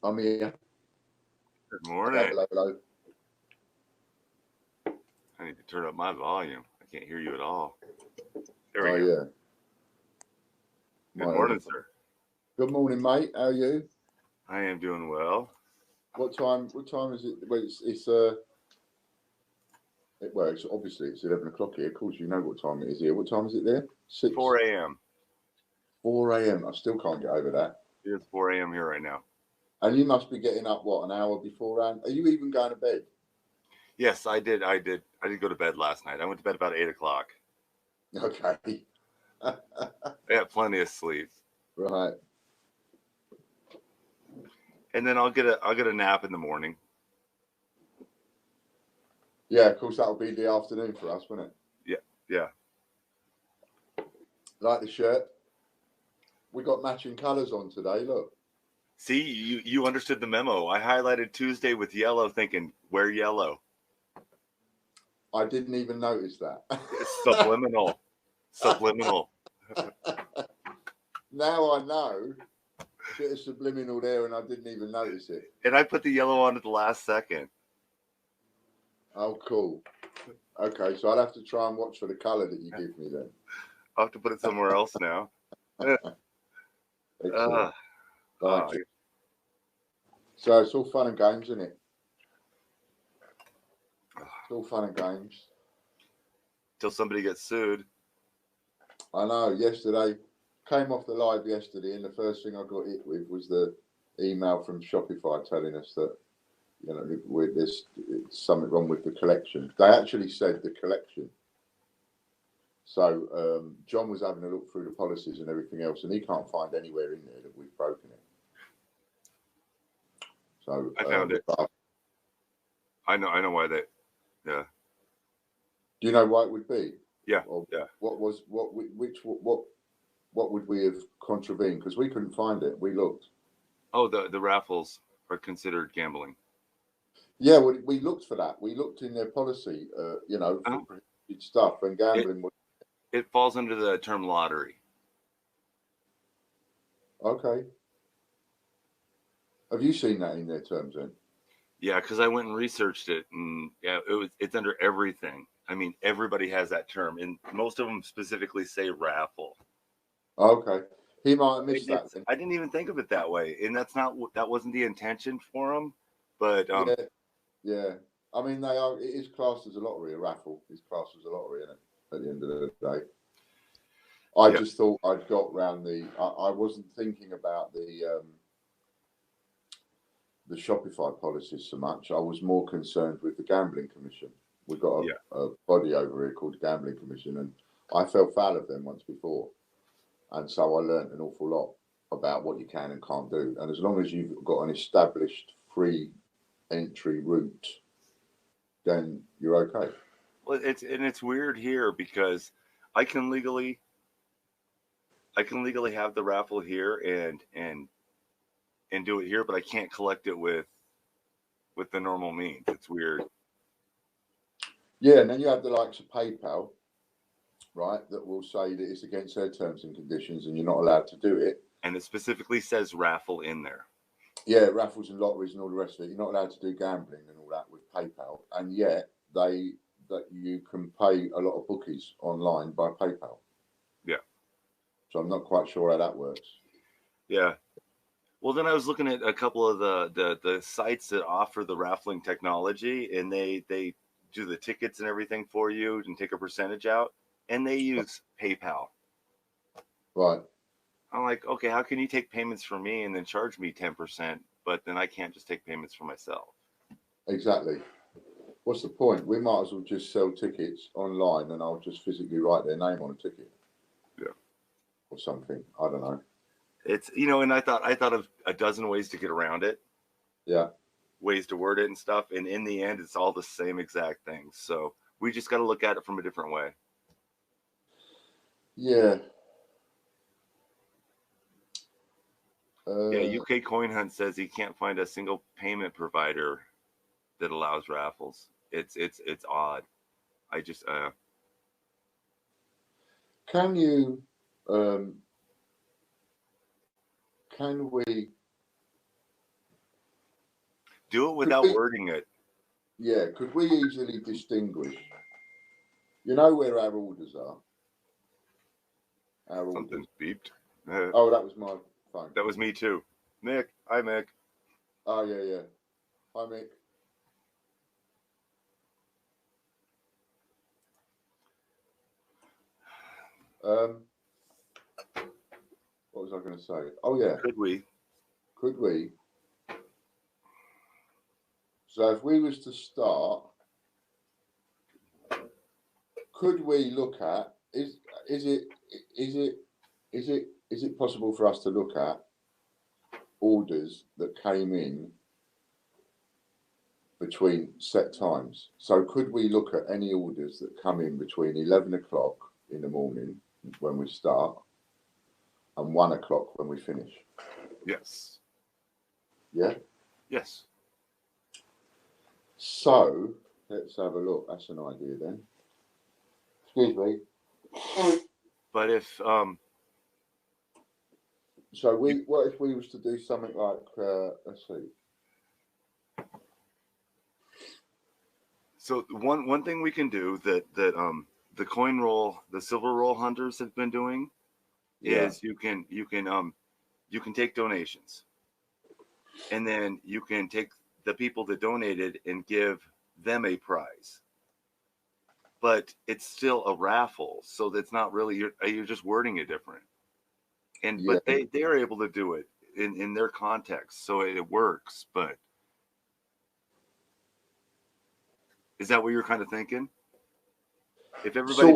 I'm here. Good morning. Hello, hello. I need to turn up my volume. I can't hear you at all. There Oh we go. yeah. Good morning, sir. Good morning, mate. How are you? I am doing well. What time? What time is it? Well, it's obviously it's 11 o'clock here. Of course, you know what time it is here. What time is it there? 6. 4 a.m. 4 a.m. I still can't get over that. It's 4 a.m. here right now. And you must be getting up what, an hour beforehand? Are you even going to bed? Yes, I did. I did go to bed last night. I went to bed about 8 o'clock. Okay. I got plenty of sleep. Right. And then I'll get a nap in the morning. Yeah, of course that'll be the afternoon for us, won't it? Yeah. Like the shirt. We got matching colours on today. Look. See, you understood the memo. I highlighted Tuesday with yellow, thinking wear yellow. I didn't even notice that. It's subliminal. Subliminal. Now I know. Bit of subliminal there, and I didn't even notice it. And I put the yellow on at the last second. Oh, cool. Okay, so I'll have to try and watch for the colour that you give me then. I'll have to put it somewhere else now. Excellent. So it's all fun and games, isn't it? It's all fun and games. Till somebody gets sued. I know. Yesterday, came off the live yesterday, and the first thing I got hit with was the email from Shopify telling us that, you know, there's something wrong with the collection. They actually said the collection. So John was having a look through the policies and everything else, and he can't find anywhere in there that we've broken it. So I found it. I know why they. Yeah. Do you know why it would be? Yeah. Or yeah. What would we have contravened? Because we couldn't find it. We looked. Oh, the raffles are considered gambling. Yeah, we looked for that. We looked in their policy, you know, for prohibited stuff, and gambling was. It falls under the term lottery. Okay. Have you seen that in their terms then? Yeah, because I went and researched it, and yeah, it's under everything. I mean, everybody has that term, and most of them specifically say raffle. Okay, he might have missed that. I didn't even think of it that way, and that wasn't the intention for them. But yeah. I mean, they are. It is classed as a lottery. A raffle is classed as a lottery, isn't it? At the end of the day, I just thought I'd got round the. I wasn't thinking about the Shopify policies so much. I was more concerned with the Gambling Commission. We've got a body over here called the Gambling Commission, and I fell foul of them once before. And so I learned an awful lot about what you can and can't do. And as long as you've got an established free entry route, then you're okay. Well, it's weird here because I can legally have the raffle here and do it here, but I can't collect it with the normal means. It's weird. Yeah, and then you have the likes of PayPal, right, that will say that it's against their terms and conditions and you're not allowed to do it. And it specifically says raffle in there. Yeah, raffles and lotteries and all the rest of it. You're not allowed to do gambling and all that with PayPal. And yet that you can pay a lot of bookies online by PayPal. Yeah. So I'm not quite sure how that works. Yeah. Well, then I was looking at a couple of the sites that offer the raffling technology, and they do the tickets and everything for you and take a percentage out, and they use PayPal. Right. I'm like, okay, how can you take payments from me and then charge me 10%, but then I can't just take payments for myself? Exactly. What's the point? We might as well just sell tickets online, and I'll just physically write their name on a ticket. Yeah. Or something. I don't know. It's, and I thought of a dozen ways to get around it. Yeah. Ways to word it and stuff, and in the end, it's all the same exact things. So we just got to look at it from a different way. Yeah. UK Coin Hunt says he can't find a single payment provider that allows raffles. It's odd. I just Can you can we Do it without wording it. Yeah, could we easily distinguish? You know where our orders are? Our Something orders. beeped. Oh, that was my phone. That was me too. Mick. Hi, Mick. Oh, yeah. Hi, Mick. What was I going to say? Oh, yeah. Could we? So if we was to start, could we look at, is it possible for us to look at orders that came in between set times? So could we look at any orders that come in between 11 o'clock in the morning when we start and 1 o'clock when we finish? Yes. Yeah? Yes. So let's have a look. That's an idea then. Excuse me. But if so what if we was to do something like let's see. So one thing we can do that the coin roll, the silver roll hunters have been doing is you can take donations, and then you can take the people that donated and give them a prize. But it's still a raffle, so that's not really you're just wording it different. But they are able to do it in their context, so it works. But is that what you're kind of thinking? If everybody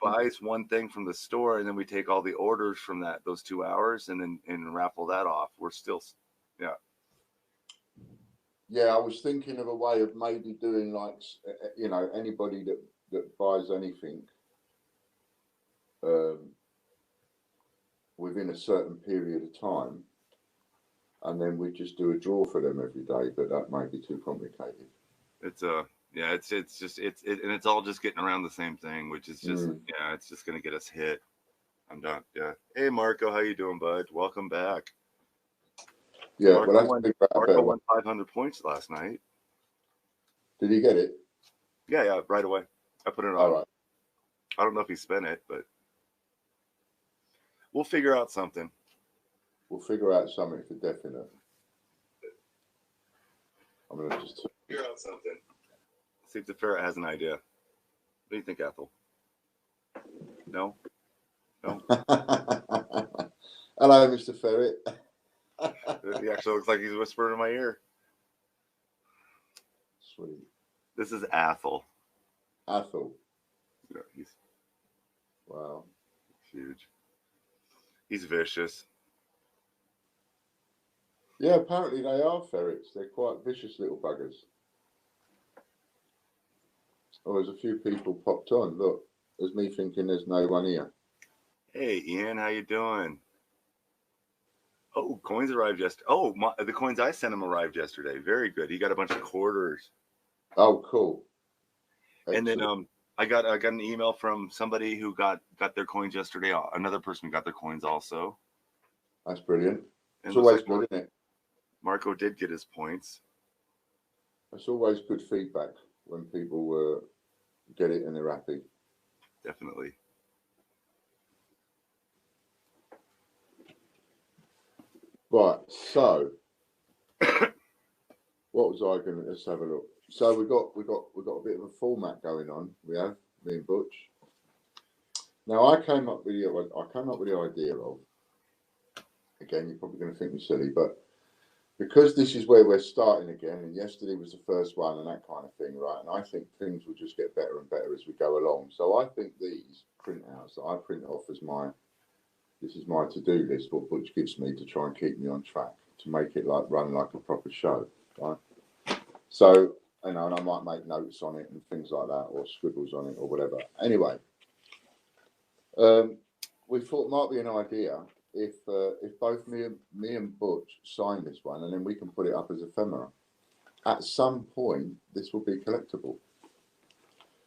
buys one thing from the store, and then we take all the orders from those 2 hours, and raffle that off, we're still, yeah. Yeah, I was thinking of a way of maybe doing like, anybody that buys anything within a certain period of time, and then we just do a draw for them every day. But that might be too complicated. It's it's all just getting around the same thing, which is just it's just gonna get us hit. I'm done. Yeah. Hey Marco, how you doing, bud? Welcome back. Yeah, Marco won 500 points last night. Did he get it? Yeah, right away. I put it on. All right. I don't know if he spent it, but we'll figure out something. We'll figure out something for definite. I'm gonna just figure out something. See if the ferret has an idea. What do you think, Ethel? No? Hello, Mr. Ferret. He actually looks like he's whispering in my ear. Sweet. This is Athel. Athel. Yeah, he's wow. Huge. He's vicious. Yeah, apparently they are ferrets. They're quite vicious little buggers. Oh, there's a few people popped on. Look, there's me thinking there's no one here. Hey, Ian, how you doing? Oh, coins arrived yesterday. Oh, the coins I sent him arrived yesterday. Very good. He got a bunch of quarters. Oh, cool. Excellent. And then I got an email from somebody who got their coins yesterday. Another person got their coins also. That's brilliant. It's always good, isn't it? Marco did get his points. It's always good feedback when people get it and they're happy. Definitely. Right, so what was I going to? Let's have a look. So we got a bit of a format going on. We have me and Butch. Now I came up with the idea of. Again, you're probably going to think me silly, but because this is where we're starting again, and yesterday was the first one, and that kind of thing, right? And I think things will just get better and better as we go along. So I think these printouts that I print off as this is my to-do list, what Butch gives me to try and keep me on track, to make it run like a proper show, right? So, and I might make notes on it and things like that, or scribbles on it, or whatever. Anyway, we thought it might be an idea if both me and Butch sign this one, and then we can put it up as ephemera. At some point, this will be collectible.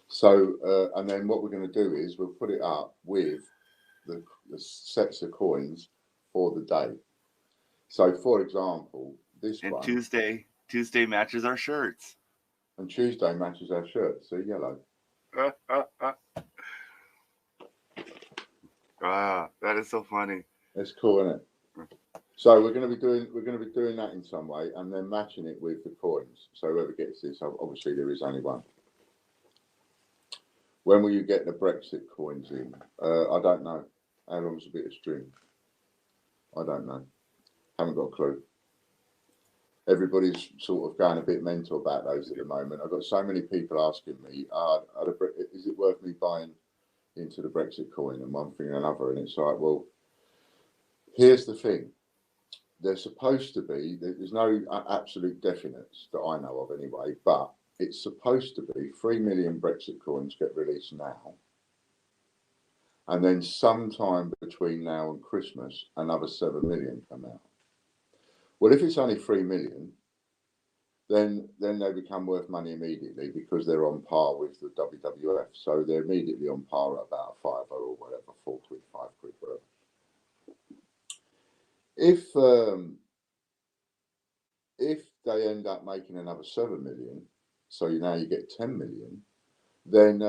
So, and then what we're going to do is we'll put it up with the sets of coins for the day. So, for example, this And one. Tuesday matches our shirts. And Tuesday matches our shirts. So yellow. That is so funny. It's cool, isn't it? So we're going to be doing that in some way, and then matching it with the coins. So whoever gets this, obviously there is only one. When will you get the Brexit coins in? I don't know. How long's a bit of string? I don't know. Haven't got a clue. Everybody's sort of going a bit mental about those at the moment. I've got so many people asking me, is it worth me buying into the Brexit coin and one thing and another? And it's like, well, here's the thing. There's supposed to be, there's no absolute definites that I know of anyway, but it's supposed to be 3 million Brexit coins get released now. And then sometime between now and Christmas, another 7 million come out. Well, if it's only 3 million, then they become worth money immediately because they're on par with the WWF. So they're immediately on par at about a fiver or whatever, 4 quid, 5 quid, whatever. If they end up making another 7 million, so now you get 10 million, then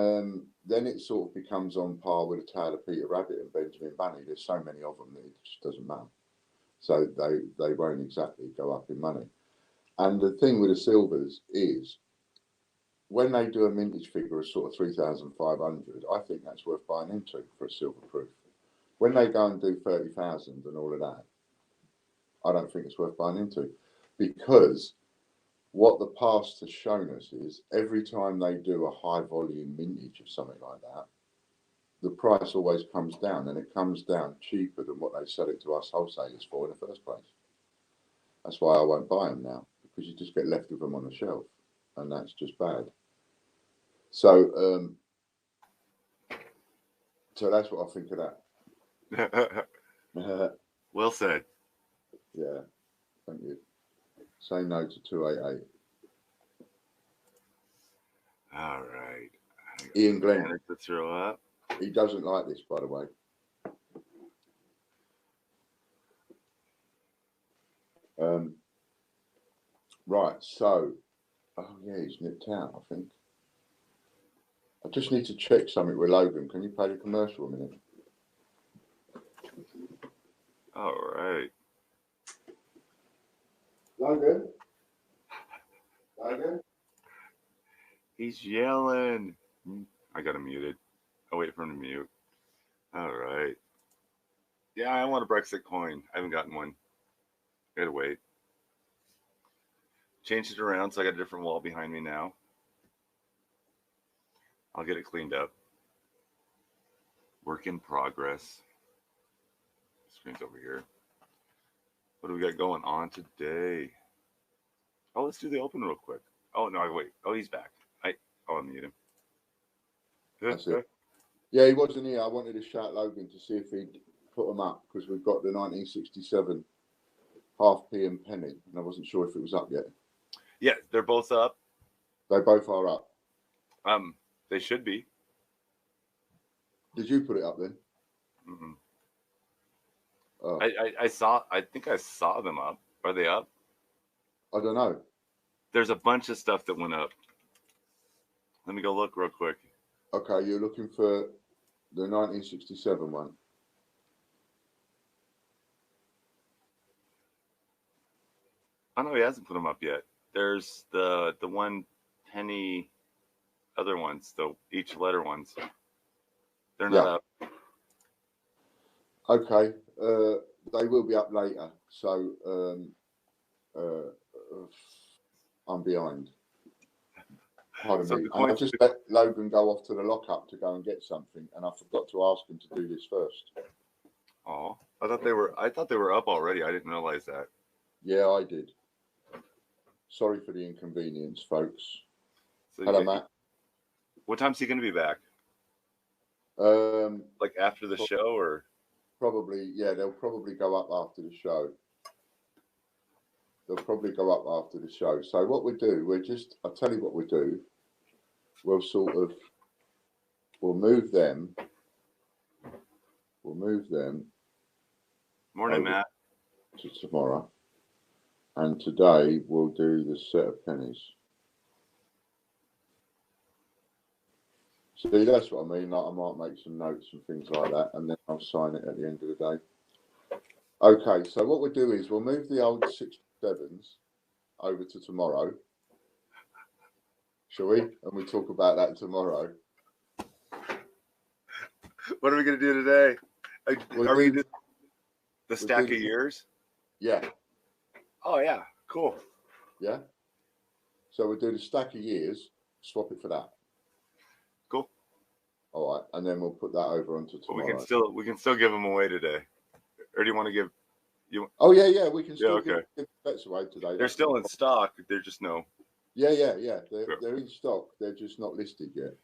it sort of becomes on par with the Tale of Peter Rabbit and Benjamin Bunny. There's so many of them that it just doesn't matter. So they won't exactly go up in money. And the thing with the silvers is, when they do a mintage figure of sort of 3,500, I think that's worth buying into for a silver proof. When they go and do 30,000 and all of that, I don't think it's worth buying into, because what the past has shown us is every time they do a high volume mintage of something like that, the price always comes down, and it comes down cheaper than what they sell it to us wholesalers for in the first place. That's why I won't buy them now, because you just get left with them on the shelf, and that's just bad. So, so that's what I think of that. Well said. Yeah, thank you. Say no to 288. All right. Ian Glenn. To throw up. He doesn't like this, by the way. Right, so, oh yeah, he's nipped out, I think. I just need to check something with Logan. Can you play the commercial a minute? All right. Logan? Logan? He's yelling. I got him muted. I'll wait for him to mute. All right. Yeah, I want a Brexit coin. I haven't gotten one. I gotta wait. Changed it around, so I got a different wall behind me now. I'll get it cleaned up. Work in progress. Screen's over here. What do we got going on today? Oh, let's do the open real quick. Oh, no, wait. Oh, he's back. I'll unmute him. That's it. Yeah, he wasn't here. I wanted to shout Logan to see if he'd put them up, because we've got the 1967 half p and penny, and I wasn't sure if it was up yet. Yeah, they're both up. They both are up. They should be. Did you put it up then? Mm-mm. Oh. I think I saw them up. Are they up? I don't know. There's a bunch of stuff that went up. Let me go look real quick. Okay, you're looking for the 1967 one. Oh no, he hasn't put them up yet. There's the 1 penny other ones, the each letter ones. They're not up. Okay, they will be up later. So I'm behind. Pardon me. And I just let Logan go off to the lockup to go and get something, and I forgot to ask him to do this first. Oh, I thought they were up already. I didn't realize that. Yeah, I did. Sorry for the inconvenience, folks. So hello, Matt. What time's he going to be back? Like after the show, or? Probably, yeah. They'll probably go up after the show. So what we do, I'll tell you what we do. We'll move them. Morning, Matt. To tomorrow. And today we'll do the set of pennies. See, that's what I mean. Like, I might make some notes and things like that, and then I'll sign it at the end of the day. Okay, so what we'll do is we'll move the old 67s over to tomorrow. Shall we? And we'll talk about that tomorrow. What are we going to do today? Are we going to do the stack of years? Yeah. Oh, yeah. Cool. Yeah. So we'll do the stack of years, swap it for that. Cool. All right, and then we'll put that over onto tomorrow. We can still give them away today. Or do you want to give you? Oh yeah, we can still give bets away today. They're still in stock. They're just no. Yeah. They're in stock. They're just not listed yet.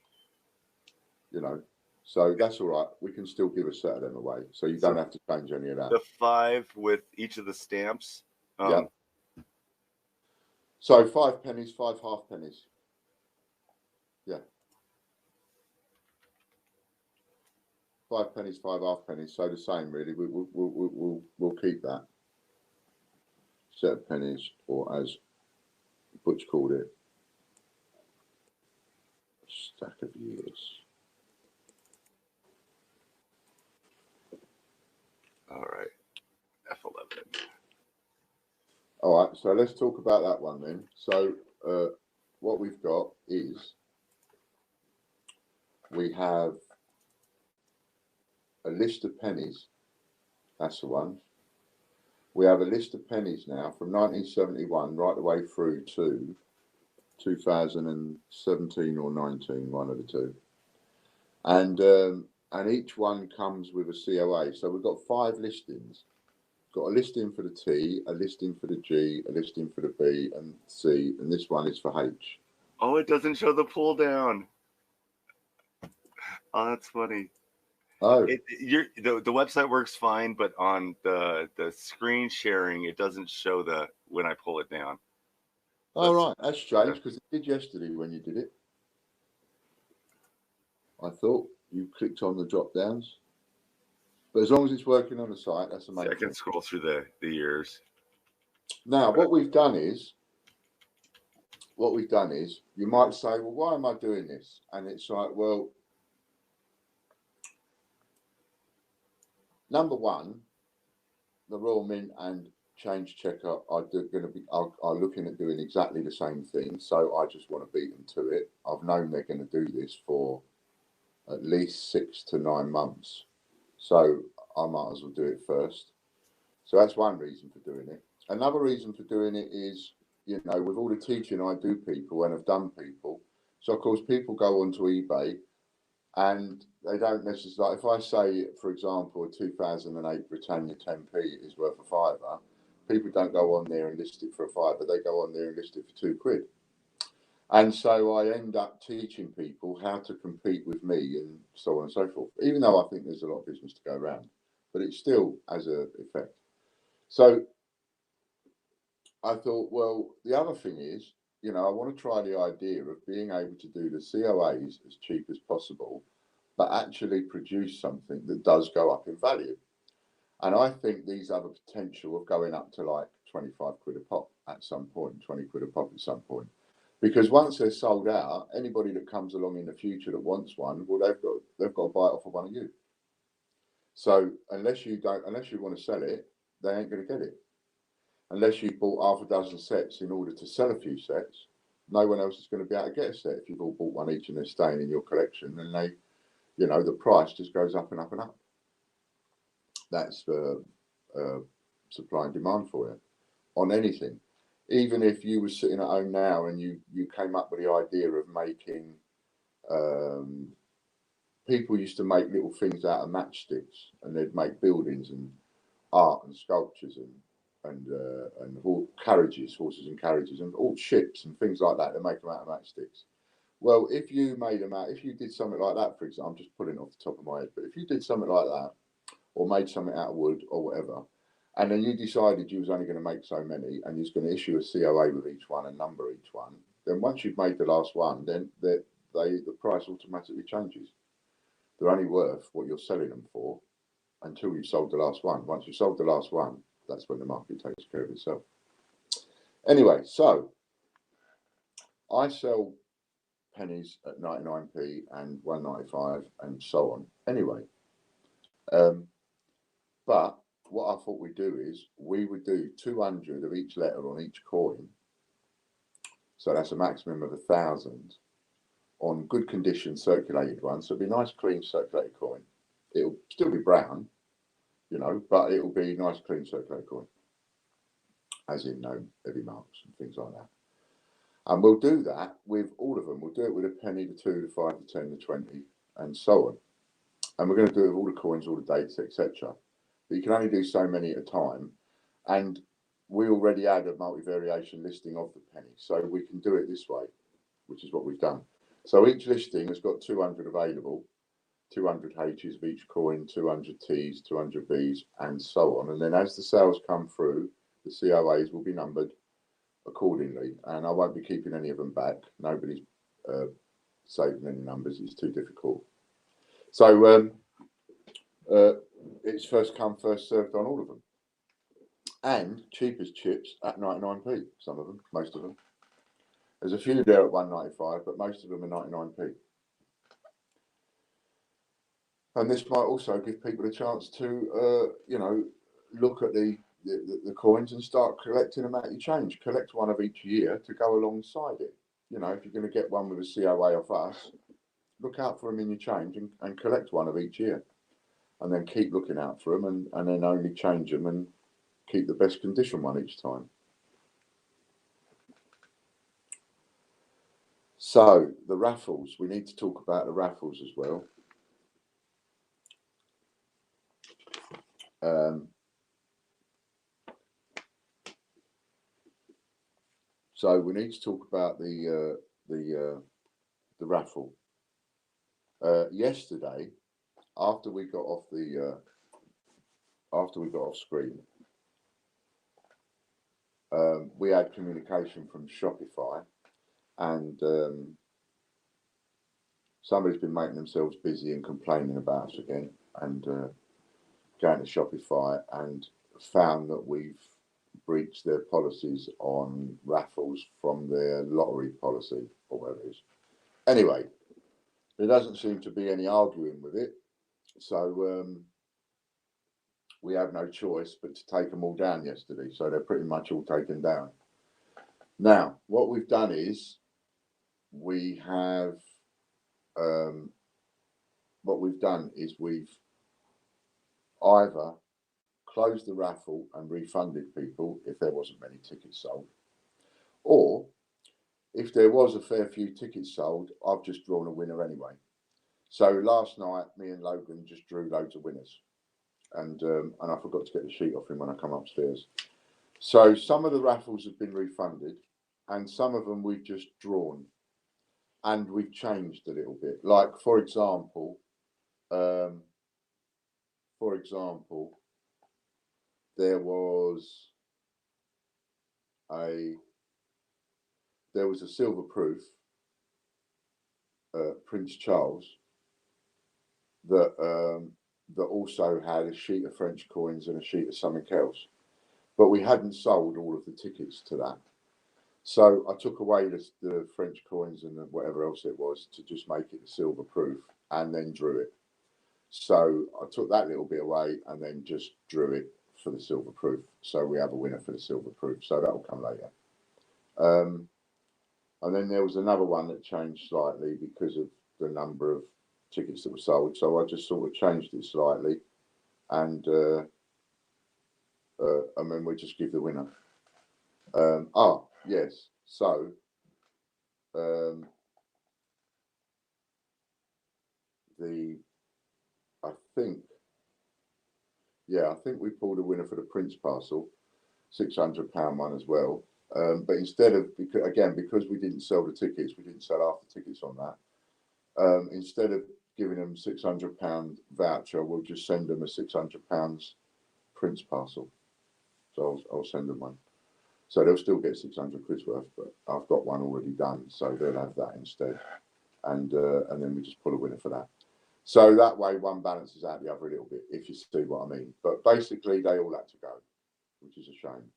You know, so that's all right. We can still give a set of them away, so you don't have to change any of that. The 5 with each of the stamps. Yeah. So 5 pennies, 5 half pennies. Yeah. 5 pennies, 5 half pennies. So the same, really. We'll keep that set of pennies, or as Butch called it, stack of years. All right. F11. All right. So let's talk about that one then. So what we've got is we have a list of pennies. That's the one. We have a list of pennies now from 1971 right the way through to 2017 or 19, one of the two. And each one comes with a COA. So we've got 5 listings. Got a listing for the T, a listing for the G, a listing for the B and C, and this one is for H. Oh, it doesn't show the pull down. Oh, that's funny. Oh, the website works fine, but on the screen sharing, it doesn't show when I pull it down. So right, that's strange because it did yesterday when you did it. I thought you clicked on the drop downs, but as long as it's working on the site, that's amazing. I can scroll through the years. Now, what we've done is, you might say, well, why am I doing this? And it's like, well, number one, the Royal Mint and Change Checker are looking at doing exactly the same thing. So I just want to beat them to it. I've known they're going to do this for at least 6 to 9 months. So I might as well do it first. So that's one reason for doing it. Another reason for doing it is, you know, with all the teaching I do people and have done people. So of course people go onto eBay and they don't necessarily, if I say, for example, a 2008 Britannia 10p is worth a £5, people don't go on there and list it for a £5, they go on there and list it for £2. And so I end up teaching people how to compete with me and so on and so forth, even though I think there's a lot of business to go around, but it still has an effect. So I thought, well, the other thing is, you know, I want to try the idea of being able to do the COAs as cheap as possible, but actually produce something that does go up in value. And I think these have a potential of going up to like 25 quid a pop at some point, 20 quid a pop at some point. Because once they're sold out, anybody that comes along in the future that wants one, well, they've got to buy it off of one of you. So unless you want to sell it, they ain't going to get it. Unless you bought half a dozen sets in order to sell a few sets, no one else is going to be able to get a set. If you've all bought one each and they're staying in your collection, and they, you know, the price just goes up and up and up. That's the supply and demand for it on anything. Even if you were sitting at home now and you came up with the idea of making, people used to make little things out of matchsticks, and they'd make buildings and art and sculptures and carriages, horses and carriages, and all ships and things like that. They make them out of matchsticks. Well, if you made them out, if you did something like that, for example, I'm just putting it off the top of my head, but if you did something like that, or made something out of wood or whatever, and then you decided you was only going to make so many, and you was going to issue a COA with each one and number each one, then once you've made the last one, then the price automatically changes. They're only worth what you're selling them for until you've sold the last one. Once you've sold the last one, that's when the market takes care of itself. Anyway, so I sell pennies at 99p and 1.95 and so on. Anyway, but what I thought we'd do is we would do 200 of each letter on each coin. So that's a maximum of 1,000 on good condition circulated ones. So it'll be a nice, clean circulated coin. It'll still be brown, you know, but it'll be nice, clean circulated coin, as in no heavy marks and things like that. And we'll do that with all of them. We'll do it with a penny, the 2, the 5, the 10, the 20, and so on. And we're going to do it with all the coins, all the dates, etc. But you can only do so many at a time. And we already had a multi-variation listing of the penny. So we can do it this way, which is what we've done. So each listing has got 200 available, 200 H's of each coin, 200 T's, 200 B's, and so on. And then as the sales come through, the COAs will be numbered accordingly. And I won't be keeping any of them back. Nobody's saving any numbers. It's too difficult. So it's first come, first served on all of them. And cheap as chips at 99p, some of them, most of them. There's a few there at 1.95, but most of them are 99p. And this might also give people a chance to, you know, look at the coins and start collecting them out your change. Collect one of each year to go alongside it. You know, if you're going to get one with a COA off us, look out for them in your change and collect one of each year. And then keep looking out for them and then only change them and keep the best condition one each time. So the raffles, we need to talk about the raffles as well. So we need to talk about the raffle. Yesterday, after we got off screen, we had communication from Shopify, and somebody's been making themselves busy and complaining about us again, and going to Shopify and found that we've breached their policies on raffles from their lottery policy, or whatever it is. Anyway, there doesn't seem to be any arguing with it, so we have no choice but to take them all down yesterday. So they're pretty much all taken down. Now, what we've done is we've either closed the raffle and refunded people if there wasn't many tickets sold, or if there was a fair few tickets sold, I've just drawn a winner anyway. So last night, me and Logan just drew loads of winners, and I forgot to get the sheet off him when I come upstairs. So some of the raffles have been refunded, and some of them we've just drawn, and we've changed a little bit. Like for example, there was a silver proof Prince Charles that also had a sheet of French coins and a sheet of something else, but we hadn't sold all of the tickets to that. So I took away the French coins and whatever else it was to just make it a silver proof, and then drew it. So I took that little bit away and then just drew it for the silver proof. So we have a winner for the silver proof. So that will come later. And then there was another one that changed slightly because of the number of tickets that were sold. So I just sort of changed it slightly, and then we'll just give the winner. Yes. So I think we pulled a winner for the Prince parcel, £600 one as well. But instead of, because we didn't sell the tickets, we didn't sell half the tickets on that. Instead of giving them £600 voucher, we'll just send them a £600 Prince parcel. So I'll send them one. So they'll still get 600 quid's worth, but I've got one already done, so they'll have that instead. And then we just pull a winner for that. So that way one balances out the other a little bit, if you see what I mean. But basically they all had to go, which is a shame.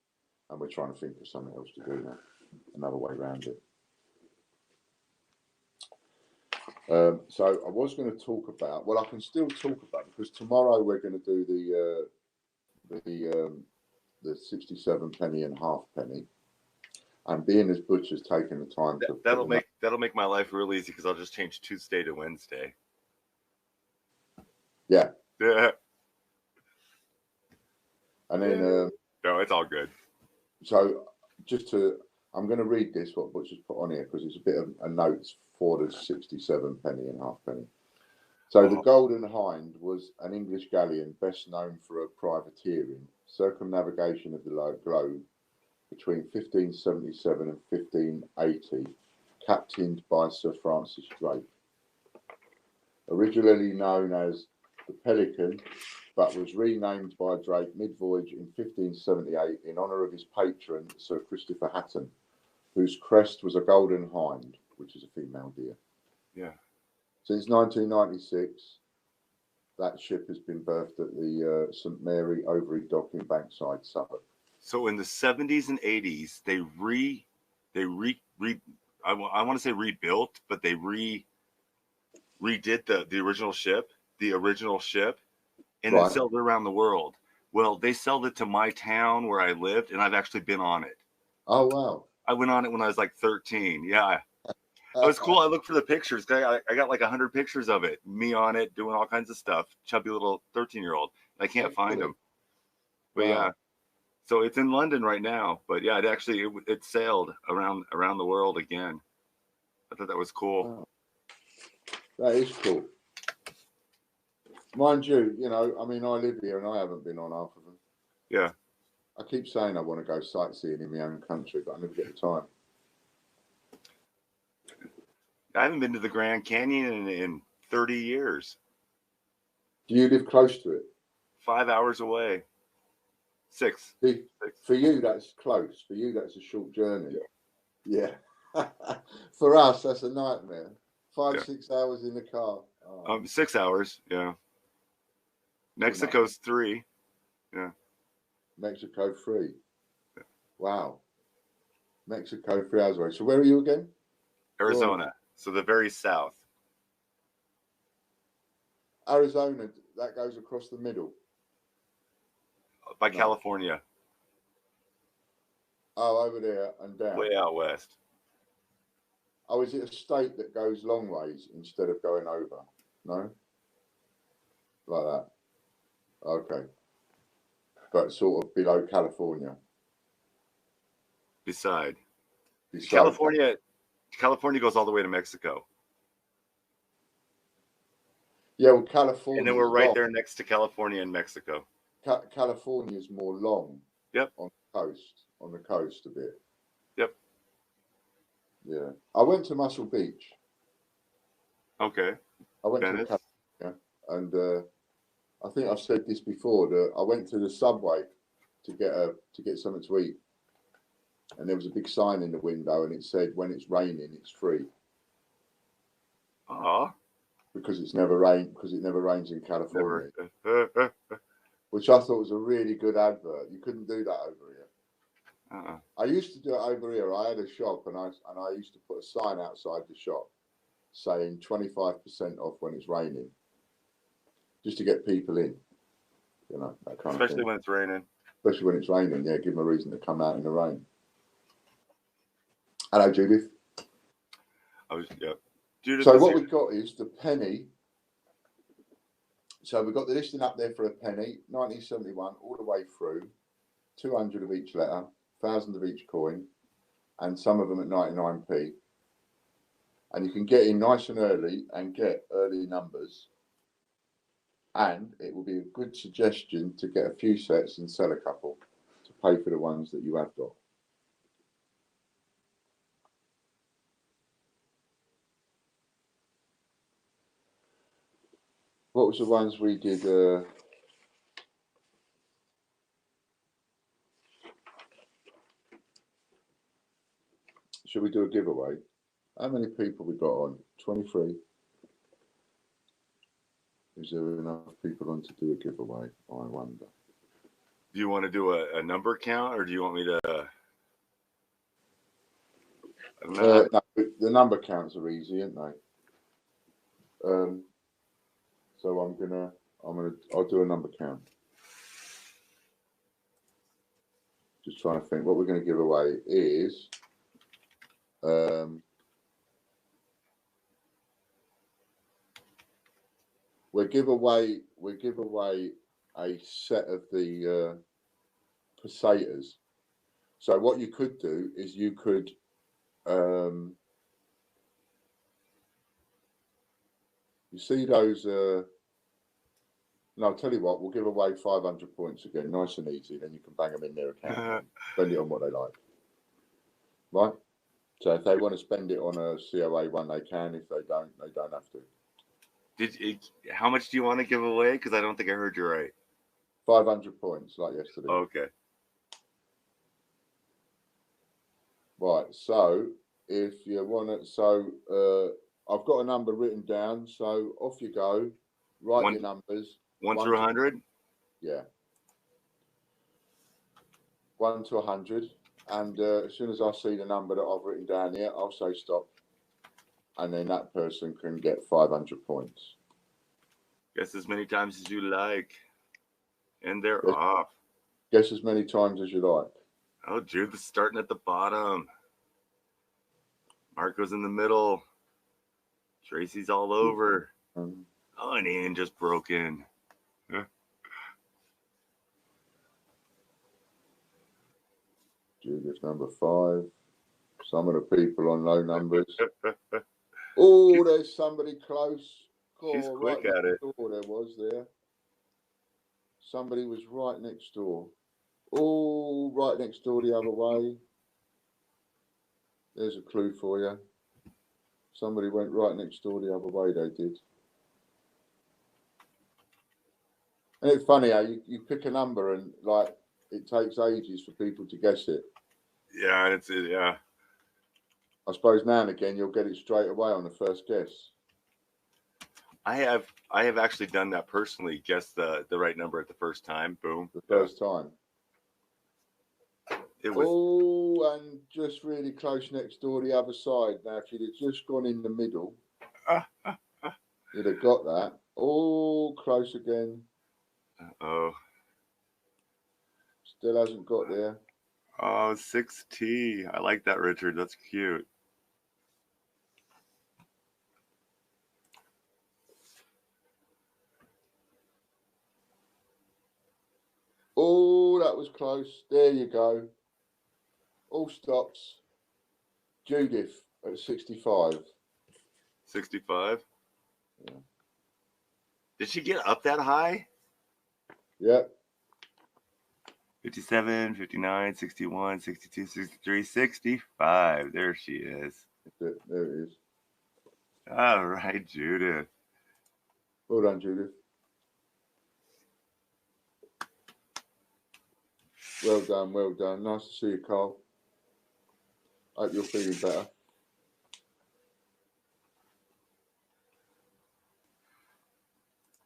and we're trying to think of something else to do now, another way around it. So I was going to talk about. Well, I can still talk about it because tomorrow we're going to do the 67 penny and halfpenny. And being as Butcher's taken the time to that'll make my life real easy because I'll just change Tuesday to Wednesday. Yeah. Yeah. And then no, it's all good. So I'm going to read this what Butcher's put on here because it's a bit of a notes for the 67 penny and halfpenny. So the Golden Hind was an English galleon best known for her privateering, circumnavigation of the globe between 1577 and 1580, captained by Sir Francis Drake. Originally known as the Pelican, but was renamed by Drake mid-voyage in 1578 in honour of his patron, Sir Christopher Hatton, whose crest was a golden hind, which is a female deer. Yeah. Since 1996, that ship has been berthed at the St Mary Overy Dock in Bankside, Suffolk. So in the 70s and 80s, they I want to say rebuilt, but they redid the original ship, and then sailed it around the world. Well, they sold it to my town where I lived, and I've actually been on it. Oh, wow. I went on it when I was like 13. Yeah. It was cool. I looked for the pictures. I got like 100 pictures of it. Me on it, doing all kinds of stuff. Chubby little 13-year-old. I can't find them. But yeah. So it's in London right now. But yeah, it sailed around the world again. I thought that was cool. Wow. That is cool. Mind you, I mean, I live here and I haven't been on half of them. Yeah. I keep saying I want to go sightseeing in my own country, but I never get the time. I haven't been to the Grand Canyon in 30 years. Do you live close to it? 5 hours away. 6. See, for you, that's close. For you, that's a short journey. Yeah. For us, that's a nightmare. 6 hours in the car. 6 hours, yeah. Mexico's 3. Yeah. Mexico 3. Yeah. Wow. Mexico 3 hours away. So where are you again? Arizona. So the very south. Arizona, that goes across the middle. By California. Oh, over there and down. Way out west. Oh, is it a state that goes long ways instead of going over? No? Like that. Okay. But sort of below California. Beside California goes all the way to Mexico. Yeah, well, California. And then we're right there next to California and Mexico. California is more long. Yep. On the coast a bit. Yep. Yeah. I went to Muscle Beach. Okay. I went to California, and I think I've said this before. I went to the Subway to get something to eat, and there was a big sign in the window, and it said, "When it's raining, it's free." Because it never rains in California. Which I thought was a really good advert. You couldn't do that over here. I used to do it over here. I had a shop, and I used to put a sign outside the shop saying 25% off when it's raining, just to get people in. That kind of thing. Especially when it's raining. Especially when it's raining, yeah. Give them a reason to come out in the rain. Hello, Judith. Judith, so what we've got is the penny. So we've got the listing up there for a penny, 1971, all the way through, 200 of each letter, 1,000 of each coin, and some of them at 99p. And you can get in nice and early and get early numbers. And it will be a good suggestion to get a few sets and sell a couple to pay for the ones that you have got. What was the ones we did? Should we do a giveaway? How many people we got on? 23. Is there enough people on to do a giveaway? I wonder. Do you want to do a number count, or do you want me to No, the number counts are easy, aren't they? So I'll do a number count. Just trying to think what we're going to give away is we give away a set of the pesetas. So what you could do is you could you see those no, I'll tell you what, we'll give away 500 points again, nice and easy, then you can bang them in their account and spend it on what they like. Right? So if they want to spend it on a COA one, they can. If they don't have to. How much do you want to give away? Because I don't think I heard you right. 500 points, like yesterday. Okay. Right. So if you want to, I've got a number written down. So off you go. Write your numbers. 1 through 100. Yeah. 1 to 100. And as soon as I see the number that I've written down here, I'll say stop. And then that person can get 500 points. Guess as many times as you like. And they're off. Guess as many times as you like. Oh, Judith's starting at the bottom. Marco's in the middle. Tracy's all over. Oh, and Ian just broke in. Judith number 5. Some of the people on low numbers. Oh, there's somebody close. She's quick at it. There. Somebody was right next door. Oh, right next door the other way. There's a clue for you. Somebody went right next door the other way, they did. And it's funny how you pick a number and like it takes ages for people to guess it. Yeah, yeah. I suppose now and again you'll get it straight away on the first guess. I have actually done that personally. Guess the right number at the first time. Boom. The first time. It was. Oh, and just really close next door the other side. Now, if you'd have just gone in the middle, you'd have got that. Oh, close again. Oh. Still hasn't got there. Oh, 6T. I like that, Richard. That's cute. Oh, that was close. There you go. All stops. Judith at 65. 65? Yeah. Did she get up that high? Yep. 57, 59, 61, 62, 63, 65. There she is. There it is. All right, Judith. Well done, Judith. Well done, well done. Nice to see you, Carl. Hope you're feeling better.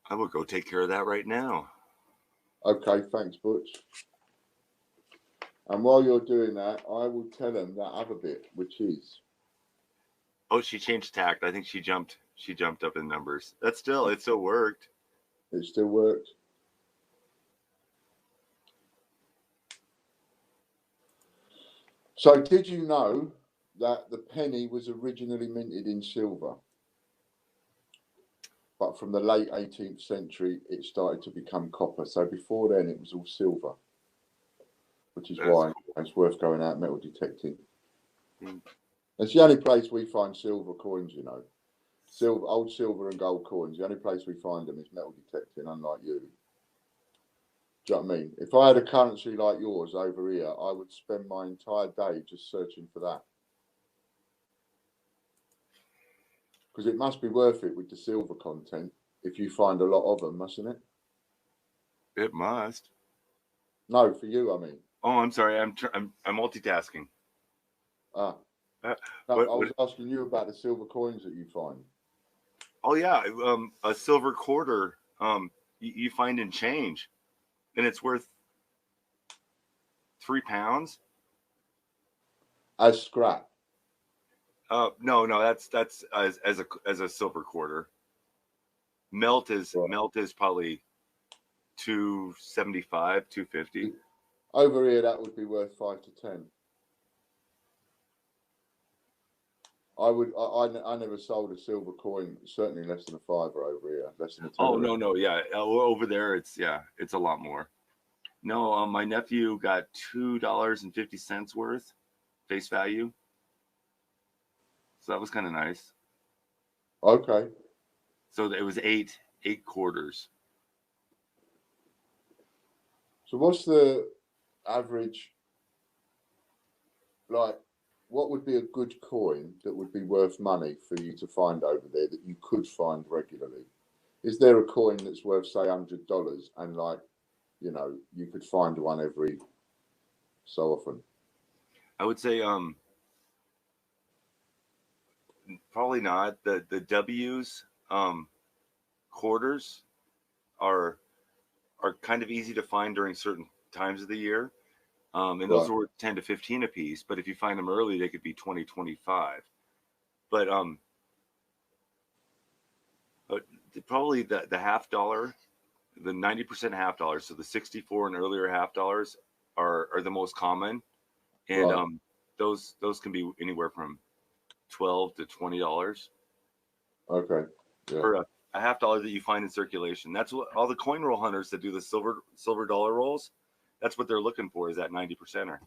I will go take care of that right now. Okay, thanks, Butch. And while you're doing that, I will tell them that other bit, which is. Oh, she changed tact. I think she jumped up in numbers. It still worked. It still worked. So did you know that the penny was originally minted in silver? But from the late 18th century, it started to become copper. So before then, it was all silver, which is why it's worth going out metal detecting. It's the only place we find silver coins, you know. Old silver and gold coins. The only place we find them is metal detecting, unlike you. Do you know what I mean? If I had a currency like yours over here, I would spend my entire day just searching for that. Because it must be worth it with the silver content if you find a lot of them, mustn't it? It must. No, for you, I mean. Oh, I'm sorry. I'm multitasking. I was asking you about the silver coins that you find. Oh yeah, a silver quarter. You find in change. And it's worth £3 as scrap. No, that's as a silver quarter. Melt is probably 275, 250. Over here, that would be worth 5 to 10. I never sold a silver coin, certainly less than a fiver over here, less than a 10. Oh no, yeah, over there it's a lot more. No, my nephew got $2.50 worth face value, so that was kind of nice. Okay. So it was eight quarters. So what's the average? Like, what would be a good coin that would be worth money for you to find over there that you could find regularly? Is there a coin that's worth, say, $100 and, like, you know, you could find one every so often? I would say probably not. The W's quarters are kind of easy to find during certain times of the year. And those are worth 10 to 15 a piece, but if you find them early, they could be 20, 25. But probably the half dollar, the 90% half dollars, so the 64 and earlier half dollars are the most common, and those can be anywhere from $12 to $20. Okay. Yeah. For a half dollar that you find in circulation. That's what all the coin roll hunters that do the silver dollar rolls. That's what they're looking for, is that 90%er.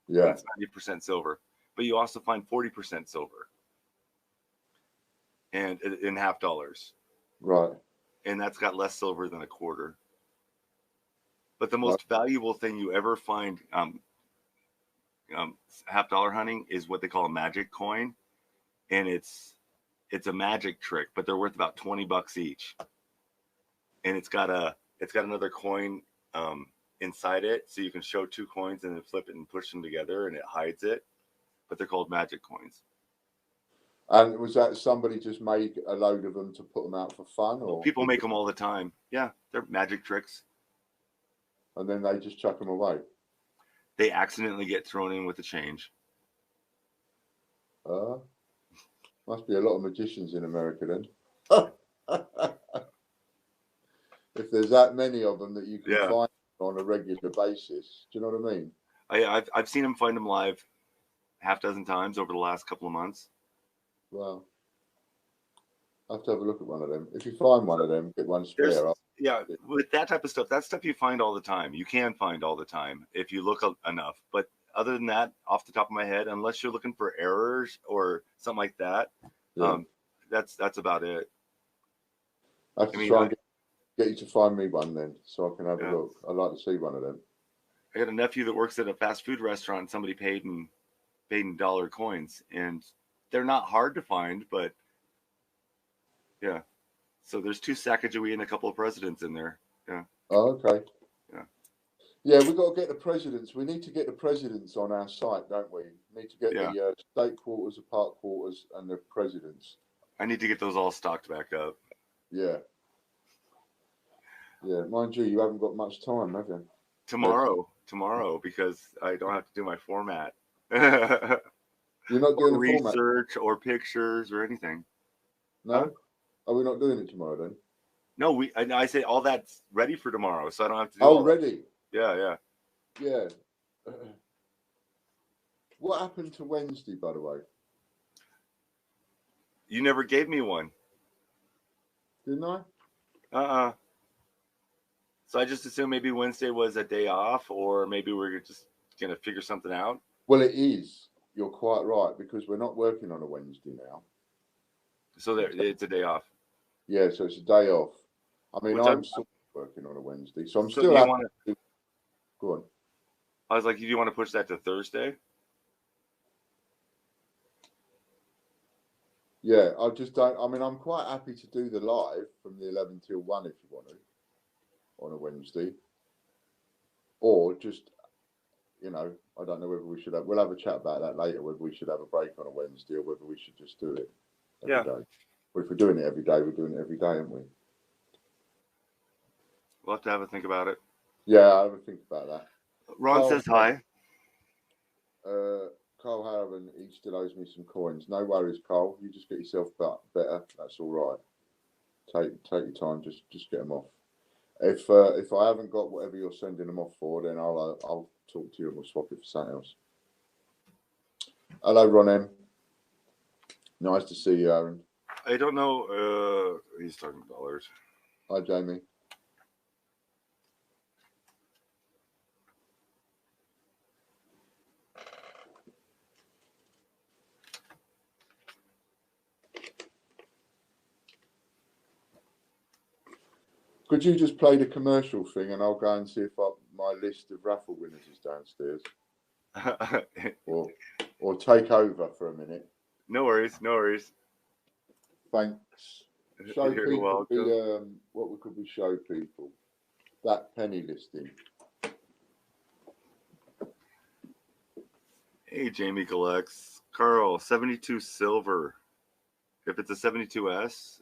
Yeah. It's 90% silver, but you also find 40% silver, and in half dollars. Right. And that's got less silver than a quarter. But the most valuable thing you ever find half dollar hunting is what they call a magic coin, and it's a magic trick, but they're worth about $20 each, and it's got another coin inside it, so you can show two coins and then flip it and push them together, and it hides it. But they're called magic coins. And was that somebody just made a load of them to put them out for fun, or people make them all the time? Yeah, they're magic tricks. And then they just chuck them away. They accidentally get thrown in with the change. Must be a lot of magicians in America then. If there's that many of them that you can find on a regular basis, do you know what I mean? I've seen them find them live half dozen times over the last couple of months. Wow. I have to have a look at one of them. If you find one of them, get one spare. Yeah, with that type of stuff, that's stuff you find all the time. You can find all the time if you look enough. But other than that, off the top of my head, unless you're looking for errors or something like that, that's about it. I have to try and get you to find me one then, so I can have a look. I'd like to see one of them. I got a nephew that works at a fast food restaurant, and somebody paid in dollar coins, and they're not hard to find, but yeah. So there's 2 Sacagawea and a couple of presidents in there. Yeah. Oh, okay. Yeah. Yeah, we've got to get the presidents. We need to get the presidents on our site, don't we? We need to get the state quarters, the park quarters, and the presidents. I need to get those all stocked back up. Yeah. Yeah, mind you, you haven't got much time, have you? Tomorrow, because I don't have to do my format. You're not doing the research or pictures or anything. No? Huh? Are we not doing it tomorrow then? No, I say all that's ready for tomorrow, so I don't have to do all ready? Yeah. Yeah. What happened to Wednesday, by the way? You never gave me one. Didn't I? So I just assumed maybe Wednesday was a day off, or maybe we're just going to figure something out. Well, it is. You're quite right, because we're not working on a Wednesday now. So it's a day off. Yeah, so it's a day off. I mean, I'm still working on a Wednesday, so I'm still happy to... Go on. I was like, do you want to push that to Thursday? Yeah, I just don't... I mean, I'm quite happy to do the live from the 11 till 1 if you want to, on a Wednesday. Or just, you know, I don't know whether we should have... We'll have a chat about that later, whether we should have a break on a Wednesday or whether we should just do it every day. But if we're doing it every day, we're doing it every day, aren't we? We'll have to have a think about it. Yeah, I'll have a think about that. Ron says hi. Carl Harriman, he still owes me some coins. No worries, Carl. You just get yourself better. That's all right. Take your time. Just get them off. If I haven't got whatever you're sending them off for, then I'll talk to you and we'll swap it for something else. Hello, Ron M. Nice to see you, Aaron. I don't know. He's talking dollars. Hi, Jamie. Could you just play the commercial thing and I'll go and see if my list of raffle winners is downstairs? or take over for a minute. No worries. No worries. Thanks. Show You're people welcome. what could we show people? That penny listing. Hey, Jamie collects. Carl, 72 silver. If it's a 72S,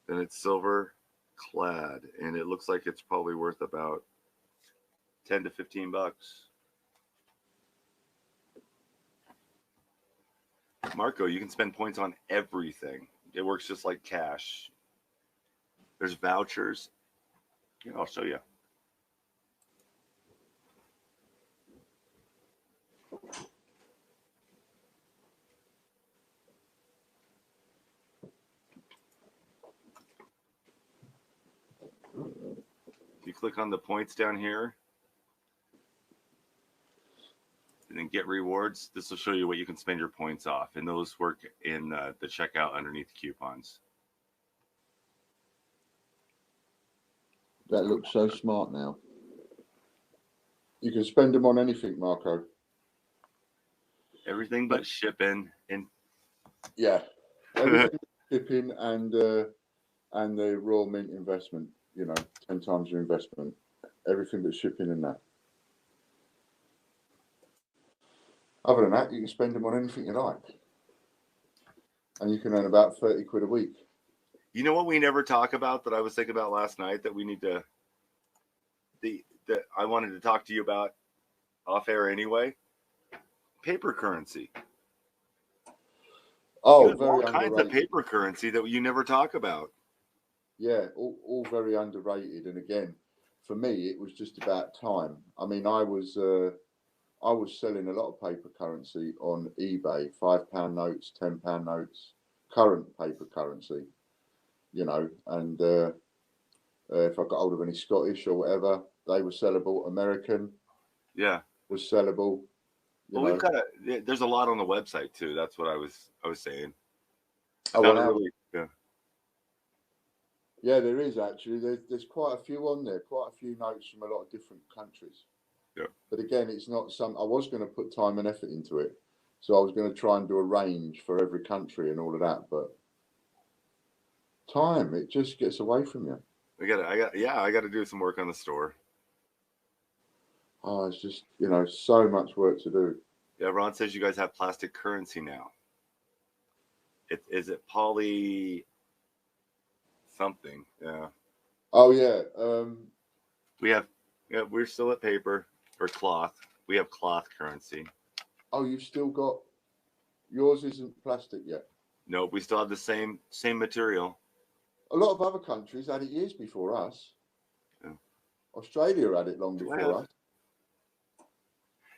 then it's silver clad, and it looks like it's probably worth about 10 to 15 bucks. Marco, you can spend points on everything. It works just like cash. There's vouchers. Yeah, I'll show you. If you click on the points down here, and then get rewards, this will show you what you can spend your points off, and those work in the checkout underneath coupons. That looks so smart now. You can spend them on anything, Marco. Everything but shipping and everything shipping and the raw mint investment. 10 times your investment. Everything but shipping and that. Other than that, you can spend them on anything you like. And you can earn about 30 quid a week. You know what we never talk about that I was thinking about last night that we need to, that I wanted to talk to you about off air anyway? Paper currency. Oh, very all underrated. kinds of paper currency that you never talk about. Yeah, all very underrated. And again, for me, it was just about time. I mean, I was selling a lot of paper currency on eBay, £5 notes, £10 notes, current paper currency, and if I got hold of any Scottish or whatever, they were sellable. American, was sellable. Well, there's a lot on the website too. That's what I was saying. Yeah, there is actually. There's quite a few on there. Quite a few notes from a lot of different countries. Yeah. But again, it's not I was going to put time and effort into it, so I was going to try and do a range for every country and all of that. But time, it just gets away from you. I got to do some work on the store. Oh, it's just so much work to do. Yeah, Ron says you guys have plastic currency now. Is it poly something? Yeah. Oh yeah. We're still at paper or cloth. We have cloth currency. Oh, you've still got yours isn't plastic yet. Nope, we still have the same material. A lot of other countries had it years before us. Yeah. Australia had it long before us.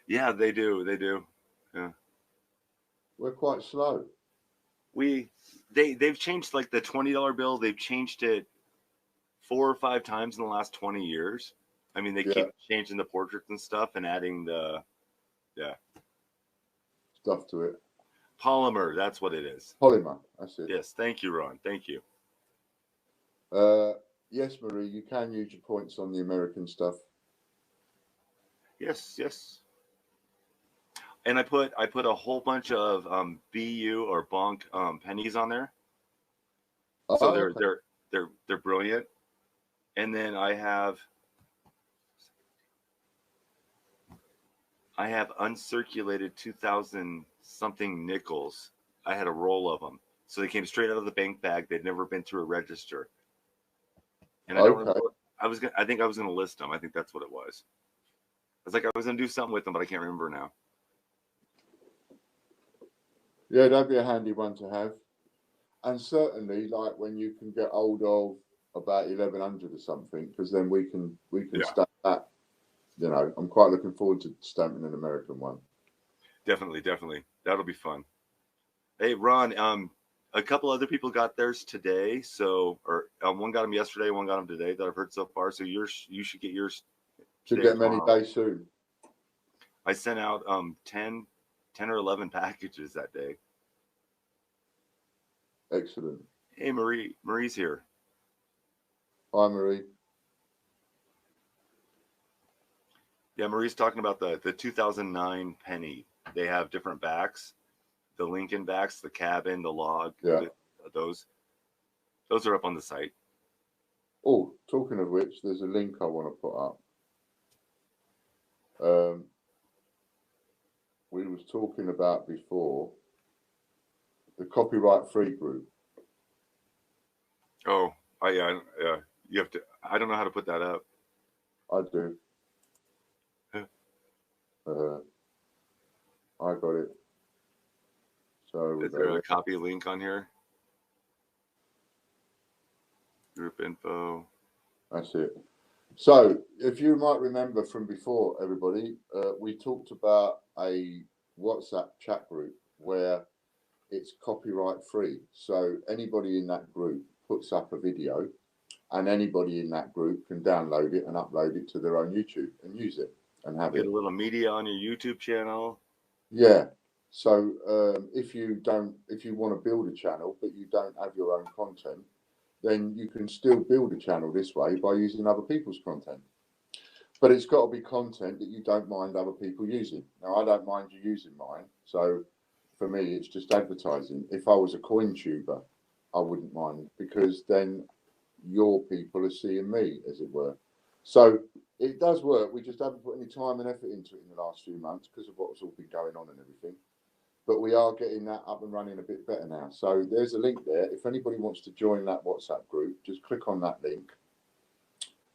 Yeah, they do. Yeah. We're quite slow. They've changed like the $20 bill. They've changed it 4 or 5 times in the last 20 years. I mean, they keep changing the portraits and stuff and adding the stuff to it. Polymer, that's what it is. Polymer, that's it. Yes, thank you, Ron. Thank you. Yes, Marie, you can use your points on the American stuff. Yes. And I put a whole bunch of BU or bonk pennies on there. So they're brilliant. And then I have uncirculated 2000 something nickels. I had a roll of them. So they came straight out of the bank bag. They'd never been through a register. And I don't remember. I think I was going to list them. I think that's what it was. was like, I was going to do something with them, but I can't remember now. Yeah, that'd be a handy one to have. And certainly, like when you can get hold of about 1100 or something, because then we can stamp that. You know, I'm quite looking forward to stamping an American one. Definitely. That'll be fun. Hey, Ron, a couple other people got theirs today. So, or one got them yesterday, one got them today that I've heard so far. So you should get yours. Should get many days soon. I sent out 10 or 11 packages that day. Excellent. Hey, Marie's here. Hi, Marie. Yeah, Marie's talking about the 2009 Penny. They have different backs. The Lincoln backs, the cabin, the log. Yeah. Those are up on the site. Oh, talking of which, there's a link I want to put up. We was talking about before the copyright free group. Oh, yeah. You have to. I don't know how to put that up. I do. I got it. So is there a copy link on here? Group info. That's it. So, if you might remember from before, everybody, we talked about a WhatsApp chat group where it's copyright free. So anybody in that group puts up a video, and anybody in that group can download it and upload it to their own YouTube and use it and have Get a little media on your YouTube channel. Yeah. So if you want to build a channel but you don't have your own content, then you can still build a channel this way by using other people's content. But it's got to be content that you don't mind other people using. Now, I don't mind you using mine. So for me, it's just advertising. If I was a coin tuber, I wouldn't mind, because then your people are seeing me, as it were. So it does work. We just haven't put any time and effort into it in the last few months because of what's all been going on and everything. But we are getting that up and running a bit better now. So there's a link there. If anybody wants to join that WhatsApp group, just click on that link.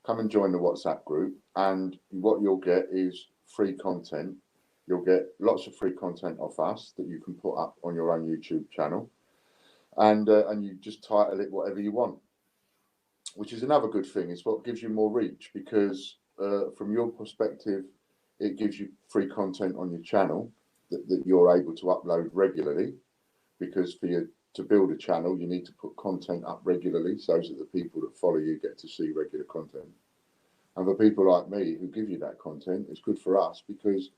Come and join the WhatsApp group. And what you'll get is free content. You'll get lots of free content off us that you can put up on your own YouTube channel. And you just title it whatever you want, which is another good thing. It's what gives you more reach, because from your perspective, it gives you free content on your channel that you're able to upload regularly, because for you to build a channel, you need to put content up regularly so that the people that follow you get to see regular content. And for people like me who give you that content, it's good for us because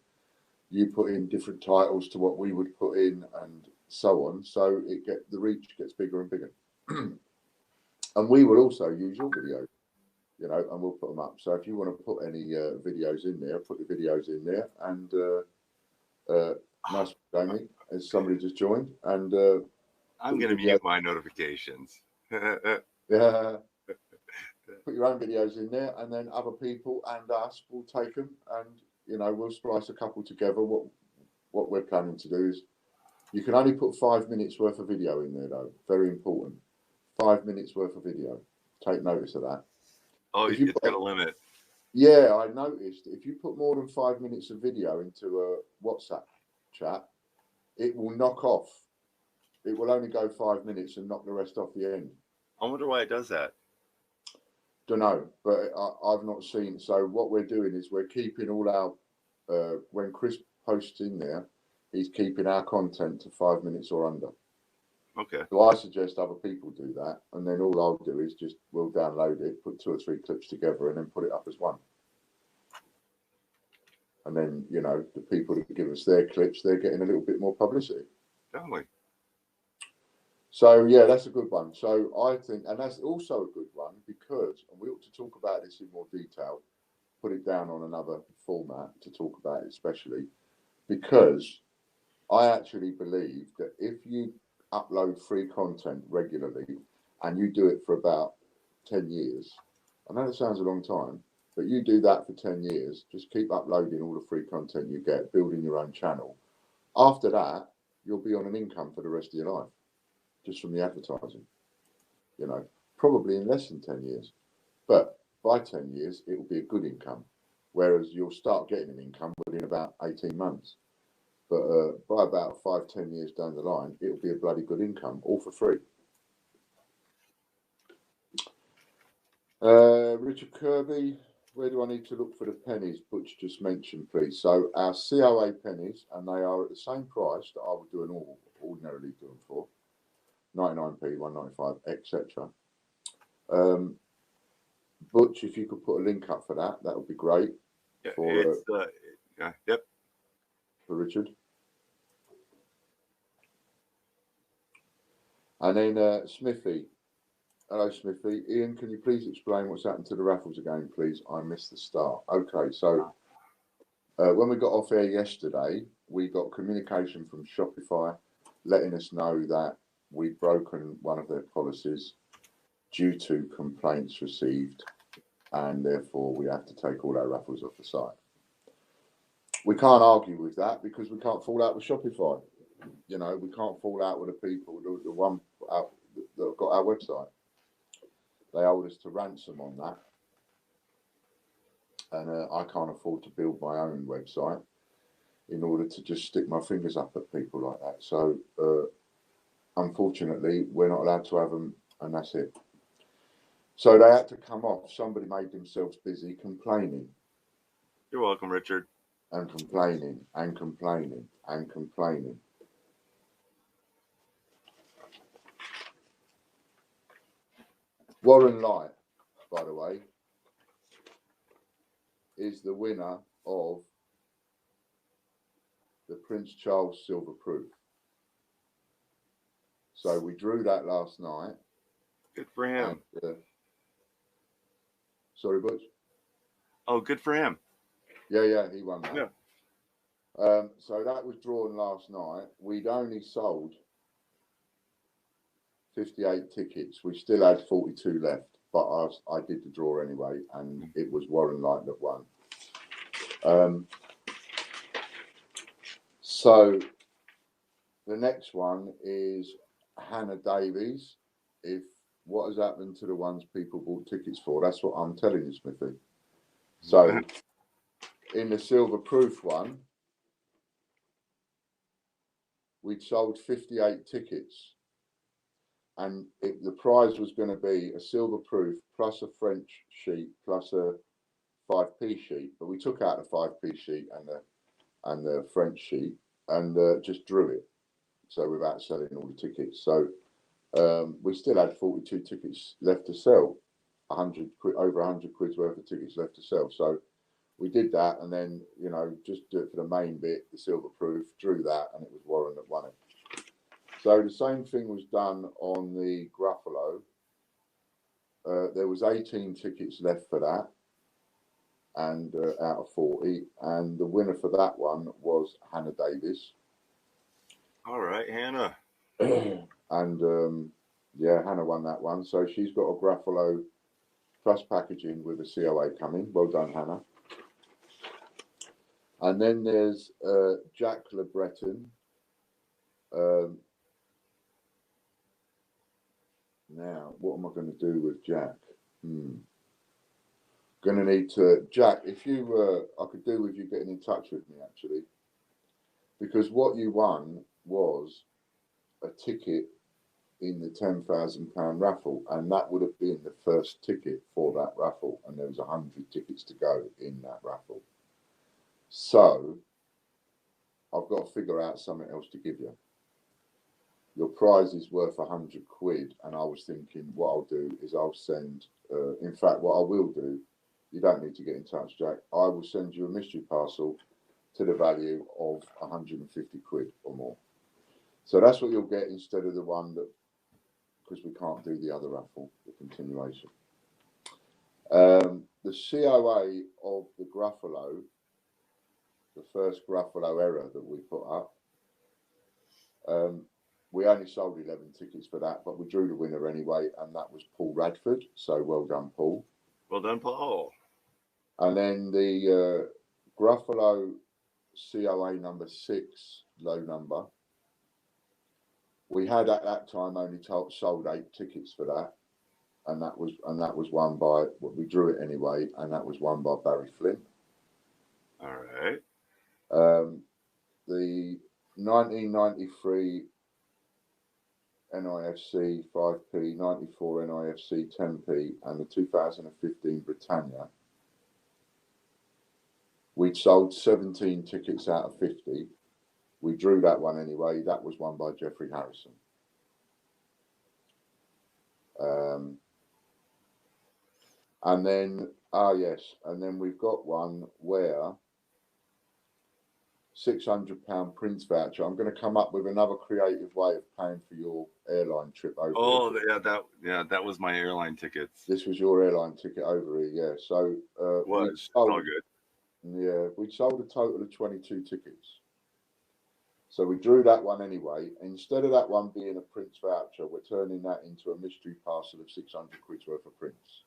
you put in different titles to what we would put in and so on. So the reach gets bigger and bigger. And we will also use your videos, you know, and we'll put them up. So if you want to put any videos in there, put the videos in there. And nice, Jamie, as somebody just joined. And I'm going to mute my notifications. Yeah. Put your own videos in there, and then other people and us will take them, and you know, we'll splice a couple together. What we're planning to do is, you can only put 5 minutes worth of video in there, though. Very important. 5 minutes worth of video. Take notice of that. Oh, it's got a limit. Yeah, I noticed if you put more than 5 minutes of video into a WhatsApp chat, it will knock off. It will only go 5 minutes and knock the rest off the end. I wonder why it does that. Don't know, but I've not seen. So what we're doing is we're keeping all our, when Chris posts in there, he's keeping our content to 5 minutes or under. Okay. So I suggest other people do that, and then all I'll do is we'll download it, put 2 or 3 clips together, and then put it up as one. And then, you know, the people that give us their clips, they're getting a little bit more publicity. Definitely. So, yeah, that's a good one. So I think, and that's also a good one because, and we ought to talk about this in more detail, put it down on another format to talk about it, especially because I actually believe that if you upload free content regularly and you do it for about 10 years, I know it sounds a long time, but you do that for 10 years, just keep uploading all the free content you get, building your own channel. After that, you'll be on an income for the rest of your life, just from the advertising, you know, probably in less than 10 years. But by 10 years, it will be a good income, whereas you'll start getting an income within about 18 months. But by about 5-10 years down the line, it'll be a bloody good income, all for free. Richard Kirby, where do I need to look for the pennies Butch just mentioned, please? So our COA pennies, and they are at the same price that I would ordinarily do them for, 99p, 195, etc. Butch, if you could put a link up for that, that would be great. Yeah, yep. For Richard. And then Smithy. Hello, Smithy. Ian, can you please explain what's happened to the raffles again, please? I missed the start. Okay, so when we got off air yesterday, we got communication from Shopify letting us know that we'd broken one of their policies due to complaints received, and therefore we have to take all our raffles off the site. We can't argue with that because we can't fall out with Shopify. You know, we can't fall out with the people, the one that have got our website. They hold us to ransom on that. And I can't afford to build my own website in order to just stick my fingers up at people like that. So, unfortunately, we're not allowed to have them, and that's it. So they had to come off. Somebody made themselves busy complaining. You're welcome, Richard. And complaining and complaining and complaining. Warren Light, by the way, is the winner of the Prince Charles Silver Proof. So we drew that last night. Good for him. And, sorry, Butch? Oh, good for him. Yeah, he won that. Yeah. So that was drawn last night. We'd only sold 58 tickets. We still had 42 left, but I did the draw anyway, and it was Warren Light that won. So the next one is Hannah Davies. What has happened to the ones people bought tickets for? That's what I'm telling you, Smithy. So in the Silver Proof one, we'd sold 58 tickets, and the prize was going to be a Silver Proof plus a French sheet plus a 5p sheet, but we took out the 5p sheet and the French sheet and just drew it, so without selling all the tickets. So we still had 42 tickets left to sell, 100 quid, over 100 quid's worth of tickets left to sell. So we did that, and then, you know, just do it for the main bit, the Silver Proof, drew that, and it was Warren that won it. So the same thing was done on the Gruffalo. There was 18 tickets left for that, and out of 40, and the winner for that one was Hannah Davis. All right, Hannah. And yeah, Hannah won that one. So she's got a Gruffalo plus packaging with a COA coming. Well done, Hannah. And then there's Jack LeBreton. Now, what am I going to do with Jack? Going to need to, Jack, if you, I could do with you getting in touch with me, actually. Because what you won was a ticket in the £10,000 raffle, and that would have been the first ticket for that raffle, and there was 100 tickets to go in that raffle. So I've got to figure out something else to give you. Your prize is worth 100 quid, and I was thinking what I'll do is I'll send, in fact, what I will do, you don't need to get in touch, Jack, I will send you a mystery parcel to the value of 150 quid or more. So that's what you'll get instead of the one that, because we can't do the other raffle, the continuation. The COA of the Gruffalo, the first Gruffalo error that we put up, we only sold 11 tickets for that, but we drew the winner anyway, and that was Paul Radford. So well done, Paul. Well done, Paul. And then the Gruffalo COA number 6, low number. We had at that time only sold 8 tickets for that, and that was won by, well, we drew it anyway, and that was won by Barry Flint. All right. The 1993 NIFC 5p, 94 NIFC 10p, and the 2015 Britannia. We'd sold 17 tickets out of 50. We drew that one anyway. That was won by Jeffrey Harrison. And then, and then we've got one where £600 Prince voucher. I'm going to come up with another creative way of paying for your airline trip over. Oh, here. That was my airline tickets. This was your airline ticket over here, yeah. So it's all good. Yeah, we sold a total of 22 tickets. So we drew that one anyway. Instead of that one being a Prince voucher, we're turning that into a mystery parcel of 600 quid's worth of Prince.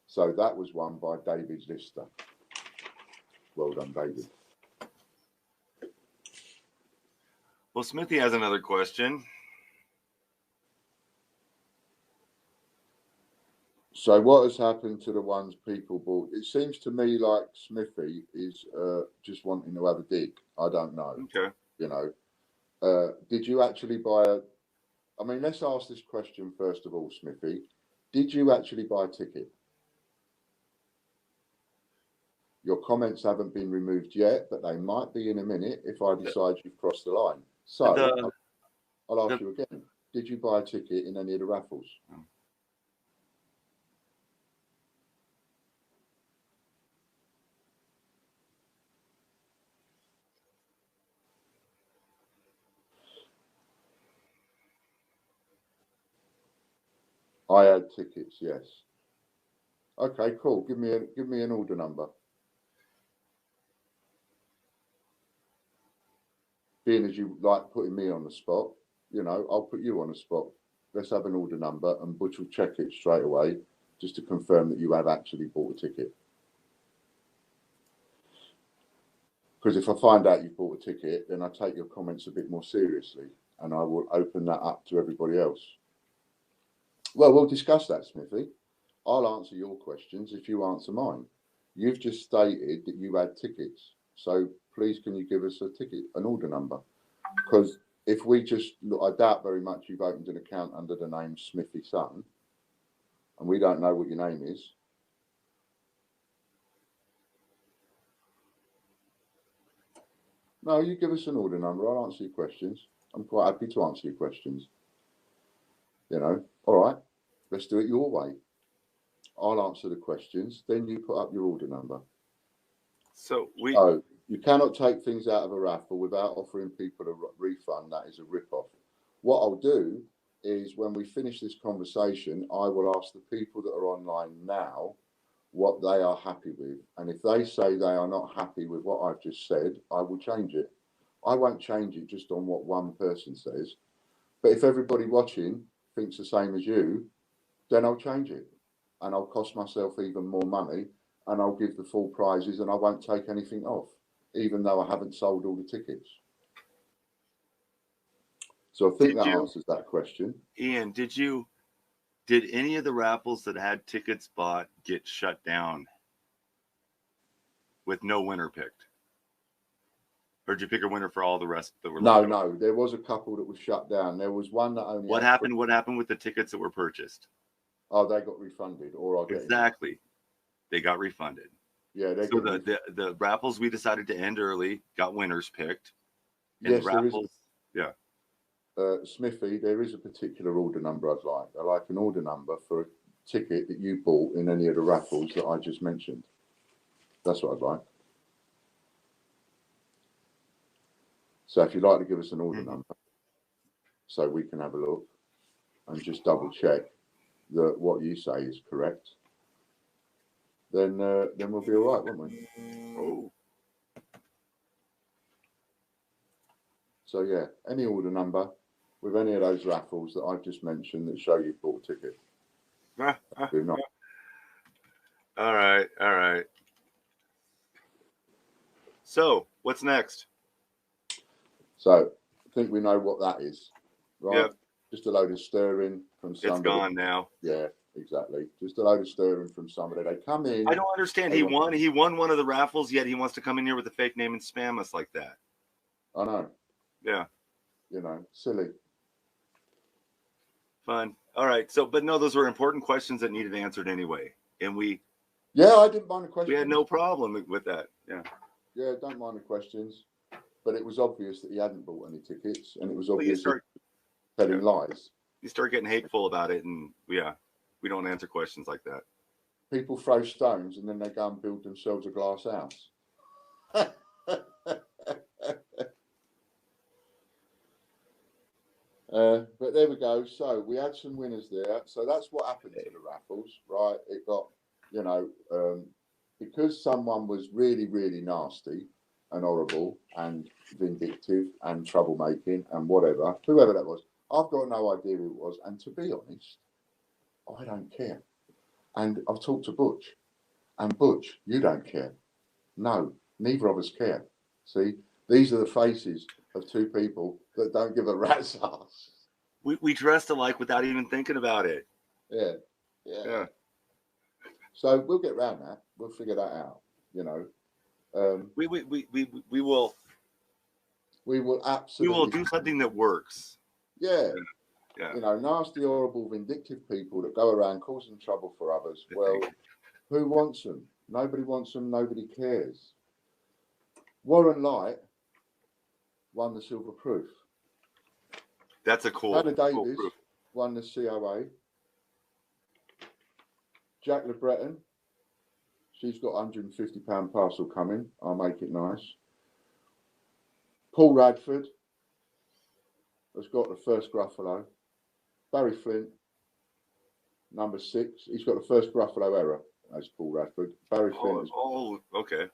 So that was won by David Lister. Well done, David. Well, Smithy has another question. So what has happened to the ones people bought? It seems to me like Smithy is just wanting to have a dig. I don't know. Okay. You know, did you actually buy I mean, let's ask this question first of all, Smithy. Did you actually buy a ticket? Your comments haven't been removed yet, but they might be in a minute if I decide you've crossed the line. So I'll ask you again. Did you buy a ticket in any of the raffles? I had tickets, yes. Okay, cool. Give me an order number. Being as you like putting me on the spot, you know, I'll put you on the spot. Let's have an order number and Butch will check it straight away just to confirm that you have actually bought a ticket. Because if I find out you've bought a ticket, then I take your comments a bit more seriously and I will open that up to everybody else. Well, we'll discuss that, Smithy. I'll answer your questions if you answer mine. You've just stated that you had tickets. So please, can you give us a ticket, an order number? Because if we just look, I doubt very much you've opened an account under the name Smithy Son, and we don't know what your name is. No, you give us an order number. I'll answer your questions. I'm quite happy to answer your questions. You know, all right, let's do it your way. I'll answer the questions, then you put up your order number. So you cannot take things out of a raffle without offering people a refund. That is a rip-off. What I'll do is when we finish this conversation, I will ask the people that are online now what they are happy with. And if they say they are not happy with what I've just said, I will change it. I won't change it just on what one person says. But if everybody watching thinks the same as you, then I'll change it. And I'll cost myself even more money and I'll give the full prizes and I won't take anything off, even though I haven't sold all the tickets. So I think that answers that question. Ian, did any of the raffles that had tickets bought get shut down with no winner picked? Or did you pick a winner for all the rest that were left? No, there was a couple that was shut down. There was one that only. What happened with the tickets that were purchased? Oh, they got refunded, or I get exactly. They got refunded. Yeah, so the raffles we decided to end early got winners picked. And yes, raffles, yeah. Smithy, there is a particular order number I'd like. I like an order number for a ticket that you bought in any of the raffles that I just mentioned. That's what I'd like. So if you'd like to give us an order number so we can have a look and just double check that what you say is correct, then we'll be all right, won't we? Oh. So yeah, any order number with any of those raffles that I've just mentioned that show you've bought a ticket. Do not. All right. So what's next? So I think we know what that is, right? Yep. Just a load of stirring from somebody. It's gone now. Yeah, Exactly. Just a load of stirring from somebody. They come in. I don't understand. He won one of the raffles, yet he wants to come in here with a fake name and spam us like that. I know. Yeah. You know, silly. Fun. All right. So, but no, those were important questions that needed answered anyway. And yeah, I didn't mind the questions. We had no problem with that. Yeah. Yeah, don't mind the questions. But it was obvious that he hadn't bought any tickets, and it was obvious that he was telling lies. You start getting hateful about it, and we don't answer questions like that. People throw stones, and then they go and build themselves a glass house. But there we go. So we had some winners there. So that's what happened to the raffles, right? It got, you know, because someone was really, really nasty and horrible and vindictive and troublemaking and whatever, whoever that was, I've got no idea who it was. And to be honest, I don't care. And I've talked to Butch, and Butch, you don't care. No, neither of us care. See, these are the faces of two people that don't give a rat's ass. We dressed alike without even thinking about it. Yeah. So we'll get around that. We'll figure that out. You know, we will. We will absolutely. We will do something that works. Yeah. Yeah. You know, nasty, horrible, vindictive people that go around causing trouble for others. Well, who wants them? Nobody wants them. Nobody cares. Warren Light won the Silver Proof. That's a cool. Hannah Davis cool won the COA. Jack LeBreton, she's got £150 parcel coming. I'll make it nice. Paul Radford has got the first Gruffalo. Barry Flint, number 6. He's got the first Gruffalo error. That's Paul Radford. Barry Flint. Okay.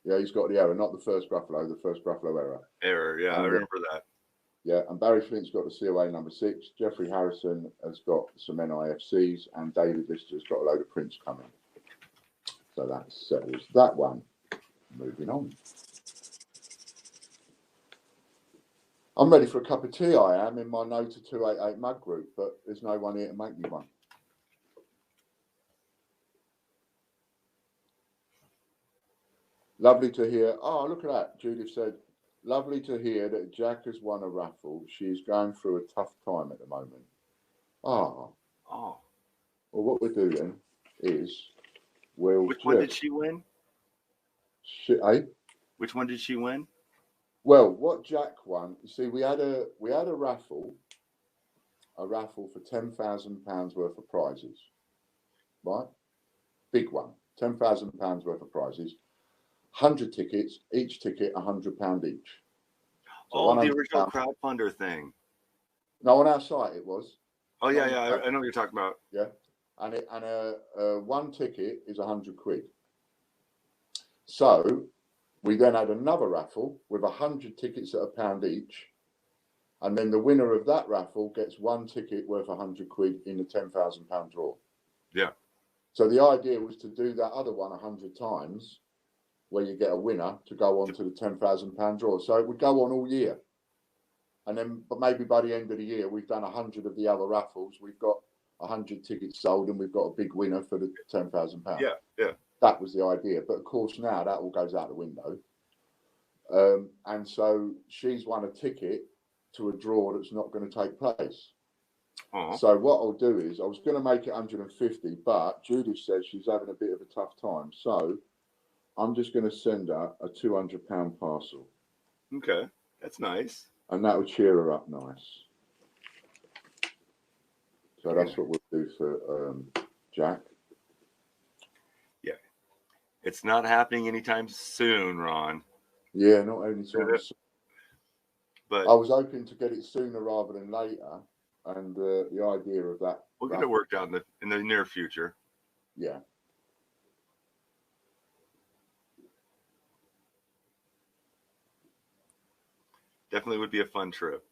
Yeah, he's got the error, not the first Gruffalo, the first Gruffalo error. Error, yeah, I remember that. Yeah, and Barry Flint's got the COA number 6. Jeffrey Harrison has got some NIFCs, and David Lister's got a load of prints coming. So that settles that one. Moving on. I'm ready for a cup of tea, I am, in my No to 288 mug group, but there's no one here to make me one. Lovely to hear. Oh, look at that. Judith said, lovely to hear that Jack has won a raffle. She's going through a tough time at the moment. Oh. Well, what we'll do then is Which one did she win? Which one did she win? Well, what Jack won, you see, we had a raffle for £10,000 worth of prizes, right? Big one, £10,000 worth of prizes, 100 tickets, each ticket £100 each. So the original crowdfunder thing. No, on our site it was. Oh yeah, I know what you're talking about. Yeah, and one ticket is £100. So we then had another raffle with 100 tickets at £1 each, and then the winner of that raffle gets one ticket worth £100 in the £10,000 draw. Yeah. So the idea was to do that other one 100 times, where you get a winner to go on to the £10,000 draw. So it would go on all year, and then, but maybe by the end of the year, we've done 100 of the other raffles. We've got 100 tickets sold, and we've got a big winner for the £10,000. Yeah. That was the idea. But of course, now that all goes out the window. And so she's won a ticket to a draw that's not going to take place. So what I'll do is, I was going to make it 150, but Judith says she's having a bit of a tough time. So I'm just going to send her a £200 parcel. Okay, that's nice. And that will cheer her up nice. So that's what we'll do for Jack. Yeah. It's not happening anytime soon, Ron. Yeah, not anytime soon. But I was hoping to get it sooner rather than later. And the idea of that. We'll get it worked out in the near future. Yeah. Definitely would be a fun trip.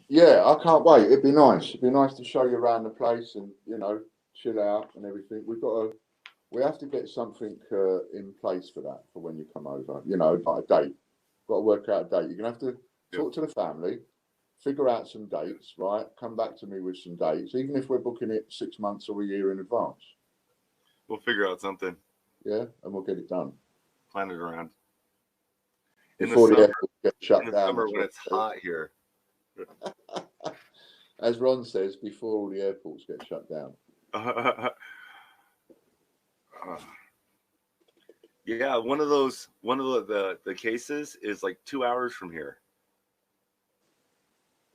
Yeah, I can't wait. It'd be nice. It'd be nice to show you around the place and, you know, chill out and everything. We have to get something in place for that, for when you come over. You know, like a date. Got to work out a date. You're going to have to talk to the family. figure out some dates, right? Come back to me with some dates, even if we're booking it 6 months or a year in advance. We'll figure out something. Yeah, and we'll get it done. Plan it around. Before the airport gets shut down. In the summer when it's hot here. As Ron says, before all the airports get shut down. Yeah, one of the cases is like 2 hours from here.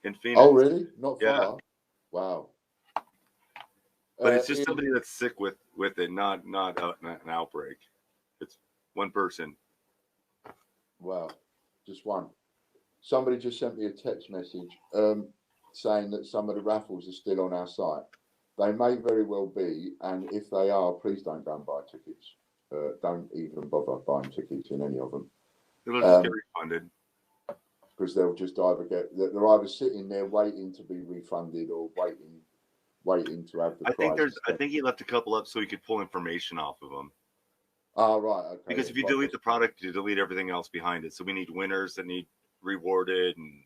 In Phoenix. Oh, really? Not far. Yeah. Wow. But it's just somebody that's sick with it, not an outbreak. It's one person. Wow, just one. Somebody just sent me a text message saying that some of the raffles are still on our site. They may very well be, and if they are, please don't go and buy tickets. Don't even bother buying tickets in any of them. It'll just get refunded. Because they'll just they're either sitting there waiting to be refunded or waiting to have the prize. I think he left a couple up so he could pull information off of them. Oh, right. Okay. Because if you delete the product, you delete everything else behind it. So we need winners that need rewarded and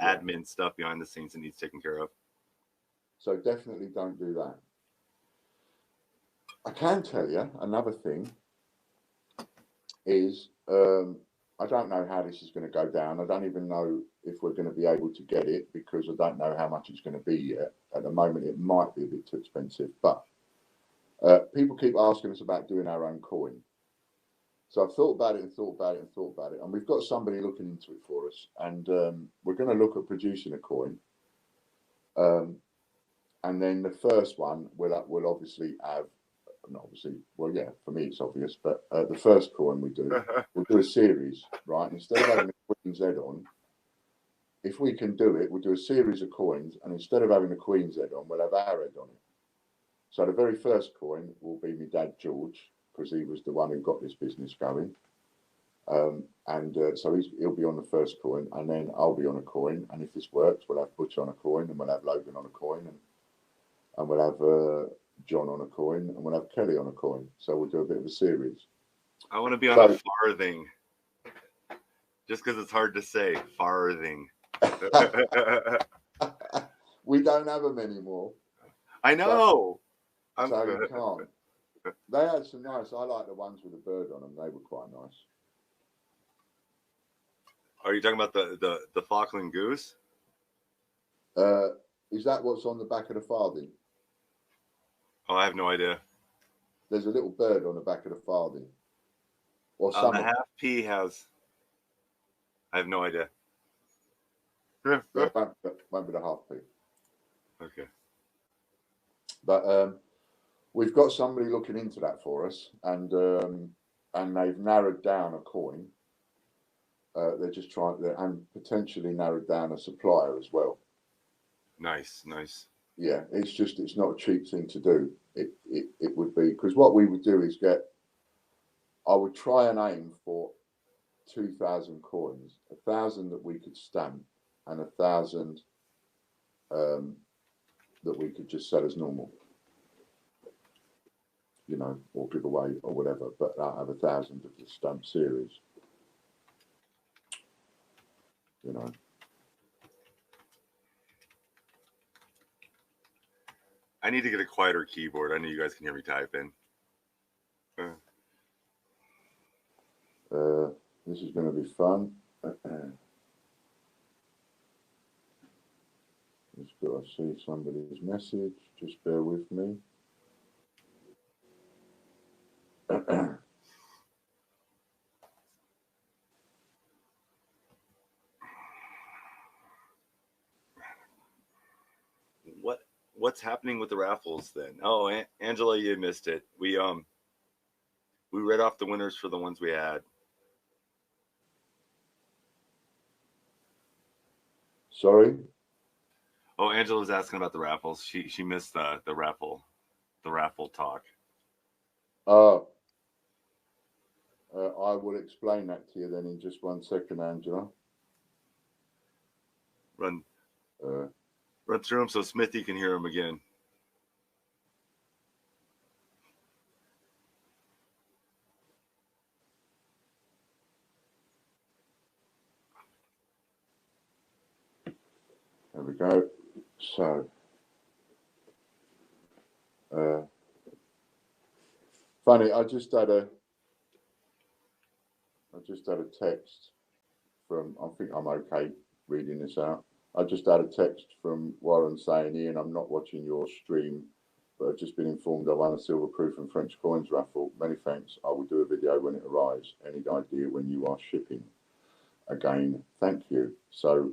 admin stuff behind the scenes that needs taken care of. So definitely don't do that. I can tell you another thing is I don't know how this is going to go down. I don't even know if we're going to be able to get it because I don't know how much it's going to be yet. At the moment, it might be a bit too expensive, but people keep asking us about doing our own coin. So I've thought about it and thought about it and thought about it. And we've got somebody looking into it for us. And we're going to look at producing a coin. And then the first one will obviously have, not obviously, well, yeah, for me it's obvious, but the first coin we'll do a series, right? Instead of having the Queen's head on, if we can do it, we'll do a series of coins. And instead of having the Queen's head on, we'll have our head on it. So the very first coin will be my dad, George, because he was the one who got this business going. So he'll be on the first coin, and then I'll be on a coin. And if this works, we'll have Butch on a coin, and we'll have Logan on a coin, and we'll have John on a coin, and we'll have Kelly on a coin. So we'll do a bit of a series. I want to be on a farthing, just because it's hard to say, farthing. We don't have them anymore. I know. So you can't. They had some nice. I like the ones with the bird on them. They were quite nice. Are you talking about the Falkland goose? Is that what's on the back of the farthing? Oh, I have no idea. There's a little bird on the back of the farthing. Or some. The half P has. I have no idea. Yeah, won't be the half P. Okay. But we've got somebody looking into that for us, and they've narrowed down a coin. They're just trying and potentially narrowed down a supplier as well. Nice. Yeah, it's not a cheap thing to do. It would be, because what we would do is I would try and aim for 2,000 coins, 1,000 that we could stamp, and 1,000 that we could just sell as normal. Or give away or whatever, but I'll have 1,000 of the stamp series. I need to get a quieter keyboard. I know you guys can hear me typing. This is going to be fun. Just got to see somebody's message. Just bear with me. What's happening with the raffles then? Oh, Angela, you missed it. We read off the winners for the ones we had. Sorry? Oh, Angela was asking about the raffles. She missed the raffle talk. I will explain that to you then in just 1 second, Angela. Run through them so Smithy can hear them again. There we go. So, funny, I just had a text from, I think I'm okay reading this out. I just had a text from Warren saying, Ian, I'm not watching your stream, but I've just been informed I won a silver proof and French coins raffle. Many thanks. I will do a video when it arrives. Any idea when you are shipping? Again, thank you. So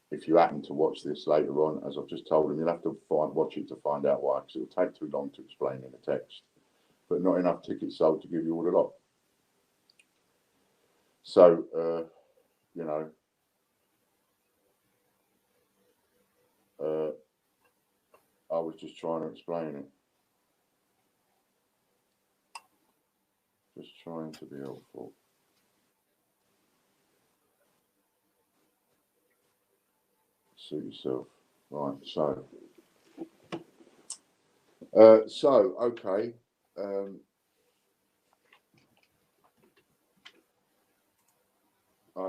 if you happen to watch this later on, as I've just told him, you'll have to watch it to find out why, because it will take too long to explain in the text. But not enough tickets sold to give you all the lot. So, you know, I was just trying to explain it. Just trying to be helpful. Suit yourself. Right, so okay.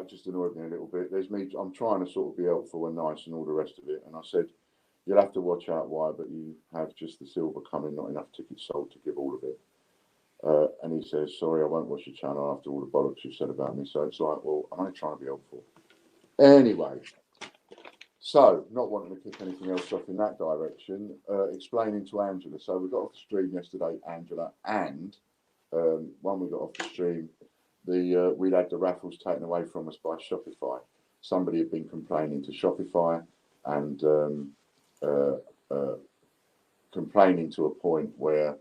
Just annoyed me a little bit. There's me. I'm trying to sort of be helpful and nice and all the rest of it. And I said, you'll have to watch out why, but you have just the silver coming, not enough tickets sold to give all of it. And he says, sorry, I won't watch your channel after all the bollocks you've said about me. So it's like, well, I'm only trying to be helpful. Anyway, so not wanting to kick anything else off in that direction, explaining to Angela. So we got off the stream yesterday, Angela, and when we got off the stream, we'd had the raffles taken away from us by Shopify. Somebody had been complaining to Shopify and complaining to a point where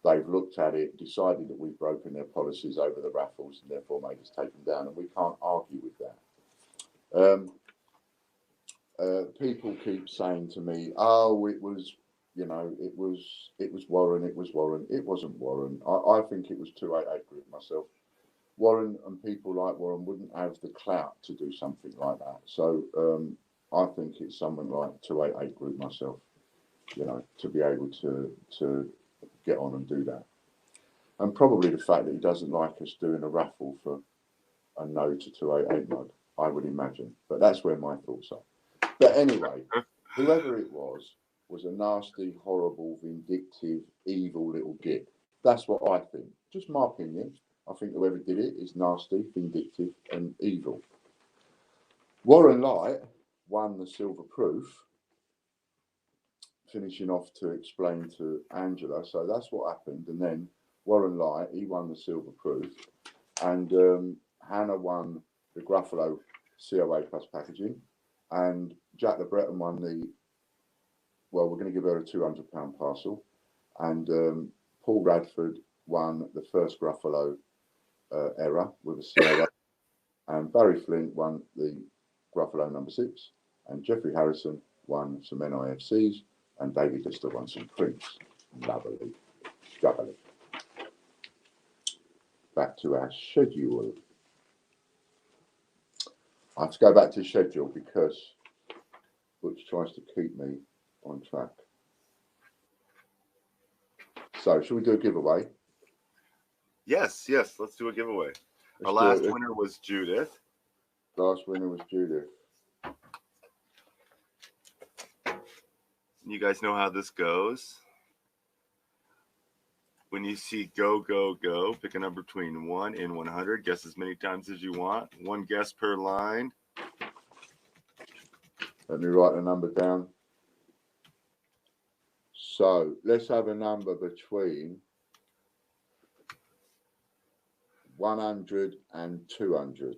they've looked at it, decided that we've broken their policies over the raffles and therefore made us take them down, and we can't argue with that. People keep saying to me, oh, it was, you know, it was Warren, it was Warren. It wasn't Warren. I think it was 288 Group myself. Warren and people like Warren wouldn't have the clout to do something like that. So I think it's someone like 288 Group myself, you know, to be able to get on and do that. And probably the fact that he doesn't like us doing a raffle for a no to 288 mug, I would imagine. But that's where my thoughts are. But anyway, whoever it was a nasty, horrible, vindictive, evil little git. That's what I think. Just my opinion. I think whoever did it is nasty, vindictive, and evil. Warren Light won the silver proof, finishing off to explain to Angela. So that's what happened. And then Warren Light, he won the silver proof. And Hannah won the Gruffalo COA Plus packaging. And Jack the Breton won the, well, we're going to give her a £200 parcel. And Paul Radford won the first Gruffalo era with a COA. And Barry Flint won the Gruffalo number 6. And Jeffrey Harrison won some NIFCs. And David Lister won some prints. Lovely. Lovely. Back to our schedule. I have to go back to the schedule because Butch tries to keep me on track. So, shall we do a giveaway? Yes, let's do a giveaway. Our last winner was Judith. Last winner was Judith. You guys know how this goes. When you see go, go, go, pick a number between 1 and 100. Guess as many times as you want. One guess per line. Let me write the number down. So let's have a number between 100 and 200.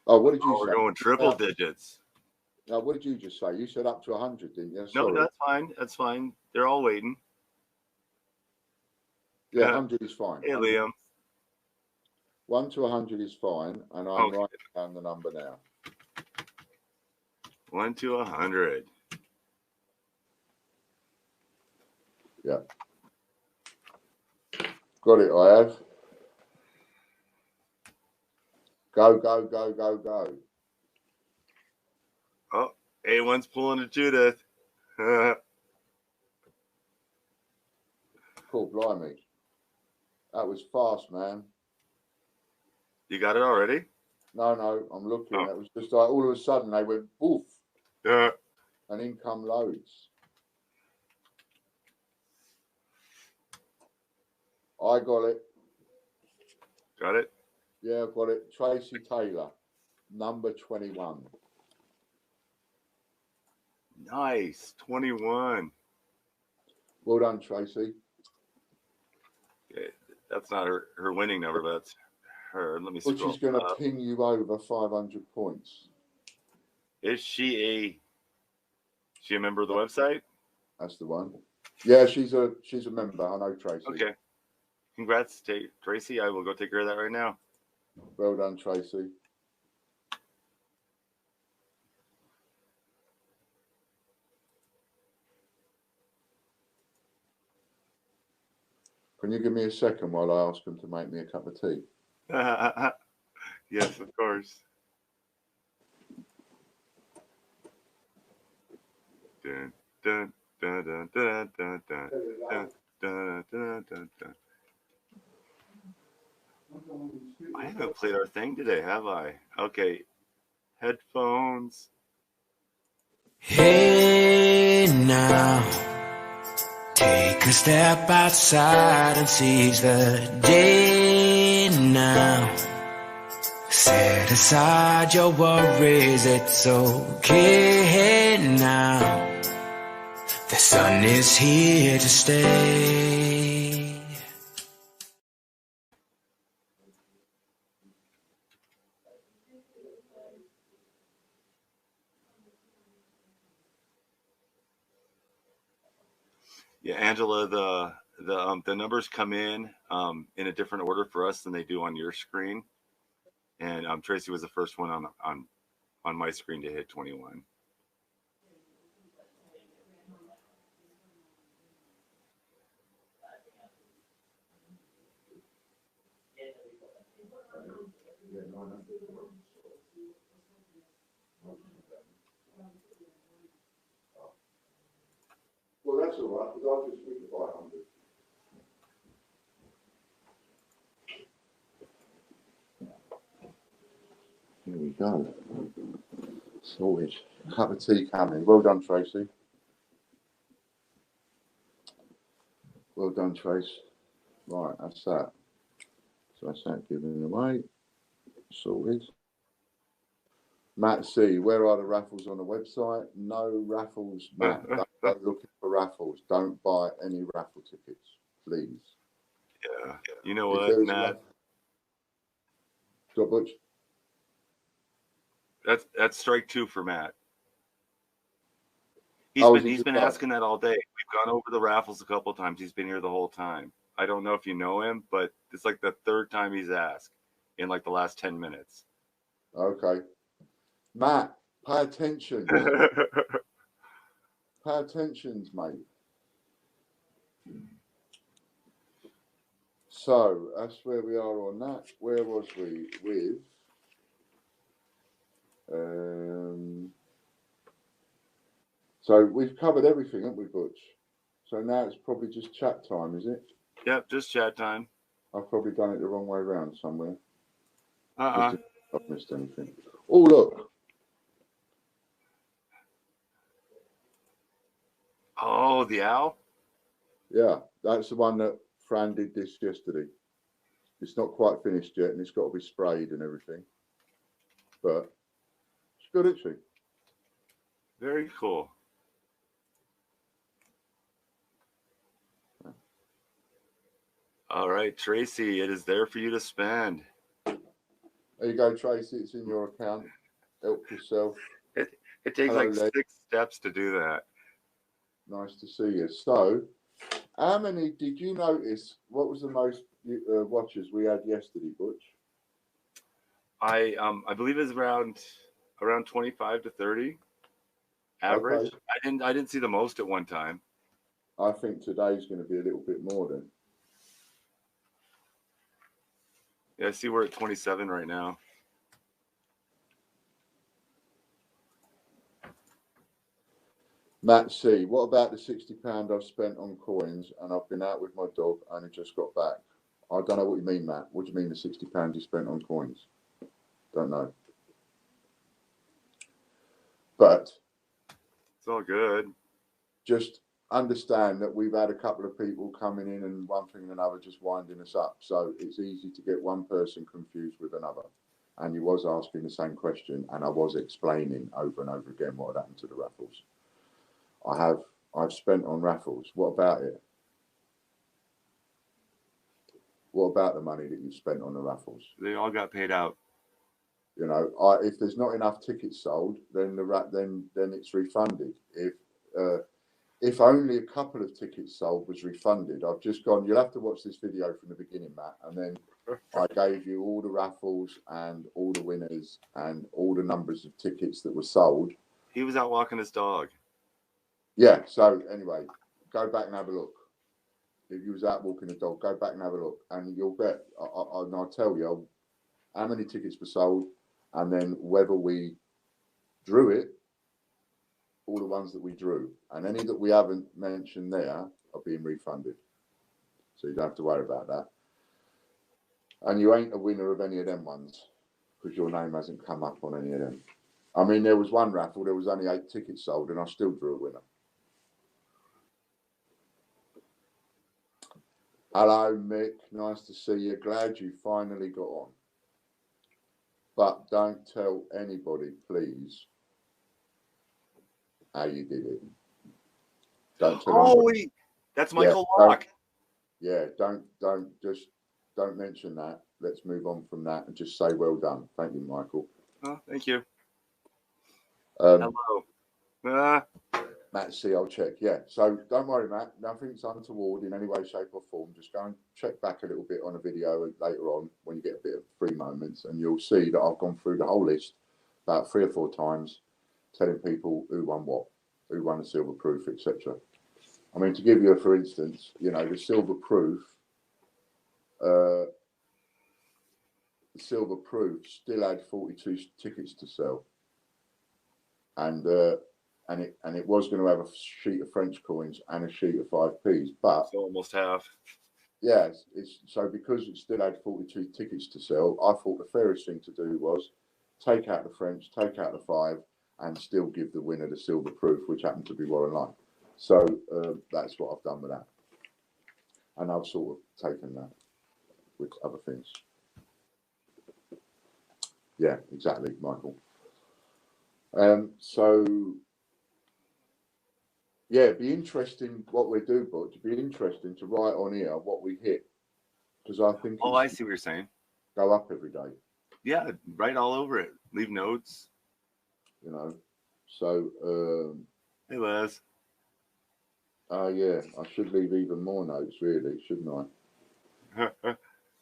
Oh, what did you say? We're going triple digits. No, what did you just say? You said up to 100, didn't you? Sorry. No, that's fine. That's fine. They're all waiting. Yeah, 100 is fine. Hey, Liam. 1 to 100 is fine, and I'm writing down the number now. 1 to 100. Yeah. Got it, I have. Go, go, go, go, go. Oh, A1's pulling to Judith. Cool, blimey. That was fast, man. You got it already? No, I'm looking. It was just like all of a sudden they went, oof. and in come loads. I got it. Got it? Yeah, I've got it. Tracy Taylor, number 21. Nice. 21. Well done, Tracy. Yeah, that's not her winning number, but that's her. Let me scroll. But she's going to ping you over 500 points. Is she a member of the website? That's the one. Yeah, she's a member. I know Tracy. Okay. Congrats, Tracy. I will go take care of that right now. Well done, Tracy. Can you give me a second while I ask them to make me a cup of tea? Yes, of course. Dun, dun, dun, dun, dun, dun, dun, dun, dun, dun, dun, dun. I haven't played our thing today, have I? Okay. Headphones. Hey now, take a step outside and seize the day now. Set aside your worries, it's okay now. The sun is here to stay. Yeah, Angela, the numbers come in a different order for us than they do on your screen. And Tracy was the first one on my screen to hit 21. Well, that's all right, because I'll just read the 500. Here we go. Sorted. Cup of tea coming. Well done, Tracy. Well done, Trace. Right, that's that. So that's that given away. Sorted. Matt C, where are the raffles on the website? No raffles, Matt. Don't go looking for raffles. Don't buy any raffle tickets, please. Yeah. You know what, Matt? Stop, Butch. That's strike two for Matt. He's been asking that all day. We've gone over the raffles a couple of times. He's been here the whole time. I don't know if you know him, but it's like the third time he's asked in like the last 10 minutes. Okay. Matt, pay attention. Pay attention, mate. So that's where we are on that. Where was we with? So we've covered everything, haven't we, Butch? So now it's probably just chat time, is it? Yep, just chat time. I've probably done it the wrong way around somewhere. I've missed anything. Oh, look. Oh, the owl? Yeah, that's the one that Fran did this yesterday. It's not quite finished yet, and it's got to be sprayed and everything. But it's good, isn't she? Very cool. All right, Tracy, it is there for you to spend. There you go, Tracy. It's in your account. Help yourself. It takes like 6 steps to do that. Nice to see you. So, how many did you notice? What was the most watches we had yesterday, Butch? I believe it's around 25 to 30 average. Okay. I didn't see the most at one time. I think today's going to be a little bit more then. Yeah, I see we're at 27 right now. Matt C, what about the £60 I've spent on coins and I've been out with my dog and I just got back? I don't know what you mean, Matt. What do you mean the £60 you spent on coins? Don't know. But It's all good. Just understand that we've had a couple of people coming in and one thing and another just winding us up. So it's easy to get one person confused with another. And you was asking the same question, and I was explaining over and over again what had happened to the raffles. I've spent on raffles. What about it? What about the money that you've spent on the raffles? They all got paid out. You know, if there's not enough tickets sold, then then it's refunded. If only a couple of tickets sold was refunded, I've just gone. You'll have to watch this video from the beginning, Matt, and then I gave you all the raffles and all the winners and all the numbers of tickets that were sold. He was out walking his dog. Yeah. So anyway, go back and have a look. If you was out walking the dog, go back and have a look, and you'll get. And I'll tell you how many tickets were sold, and then whether we drew it, all the ones that we drew, and any that we haven't mentioned there are being refunded. So you don't have to worry about that. And you ain't a winner of any of them ones because your name hasn't come up on any of them. I mean, there was one raffle, there was only 8 tickets sold, and I still drew a winner. Hello, Mick. Nice to see you. Glad you finally got on. But don't tell anybody, please, how you did it. Don't tell anybody. That's Michael Locke. Yeah, don't mention that. Let's move on from that and just say well done. Thank you, Michael. Oh, thank you. Hello. Matt, see, I'll check. Yeah, so don't worry, Matt. Nothing's untoward in any way, shape, or form. Just go and check back a little bit on a video later on when you get a bit of free moments, and you'll see that I've gone through the whole list about 3 or 4 times, telling people who won what, who won the silver proof, etc. I mean, to give you a for instance, you know, the silver proof still had 42 tickets to sell, and it was going to have a sheet of French coins and a sheet of 5p's, but it's almost half. Yes, so because it still had 42 tickets to sell, I thought the fairest thing to do was take out the French, take out the 5, and still give the winner the silver proof, which happened to be Warren Line. So that's what I've done with that, and I've sort of taken that with other things. Yeah, exactly, Michael. So yeah, it'd be interesting what we do, but it'd be interesting to write on here what we hit, because I think. Oh, I see what you're saying. Go up every day. Yeah, write all over it. Leave notes. You know, so. Hey, Les. Oh yeah, I should leave even more notes, really, shouldn't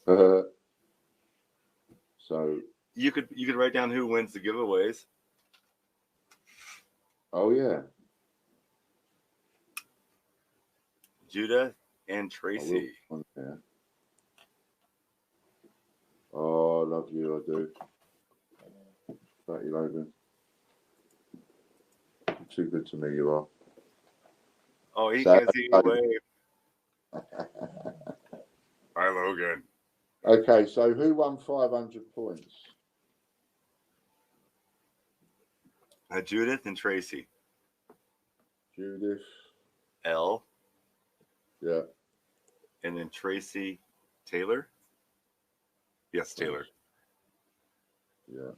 I? So. You could write down who wins the giveaways. Oh yeah. Judah and Tracy. Oh, I love you, I do. Fatty Logan. You're too good to me, you are. Oh, he can't see you wave. Hi, Logan. Okay, so who won 500 points? Judith and Tracy. Judith. L. Yeah. And then Tracy Taylor. Yes, Taylor. Yeah.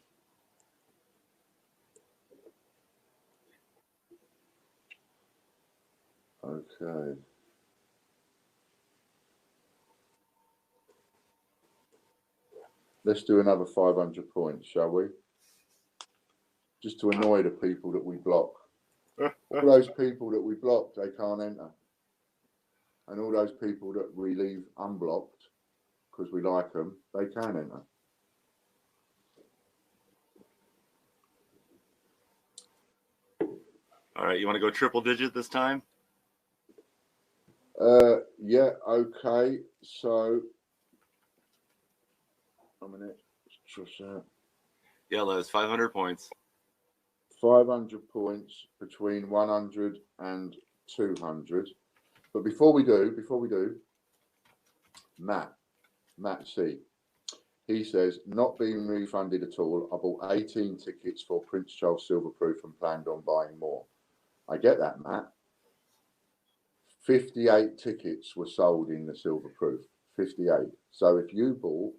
Okay. Let's do another 500 points, shall we? Just to annoy the people that we block. All those people that we block, they can't enter. And all those people that we leave unblocked because we like them, they can enter. All right, you want to go triple digit this time? Yeah, okay. So, a minute. Yeah, Les, 500 points. 500 points between 100 and 200. But before we do, Matt C. He says, not being refunded at all. I bought 18 tickets for Prince Charles Silver Proof and planned on buying more. I get that, Matt. 58 tickets were sold in the silver proof. 58. So if you bought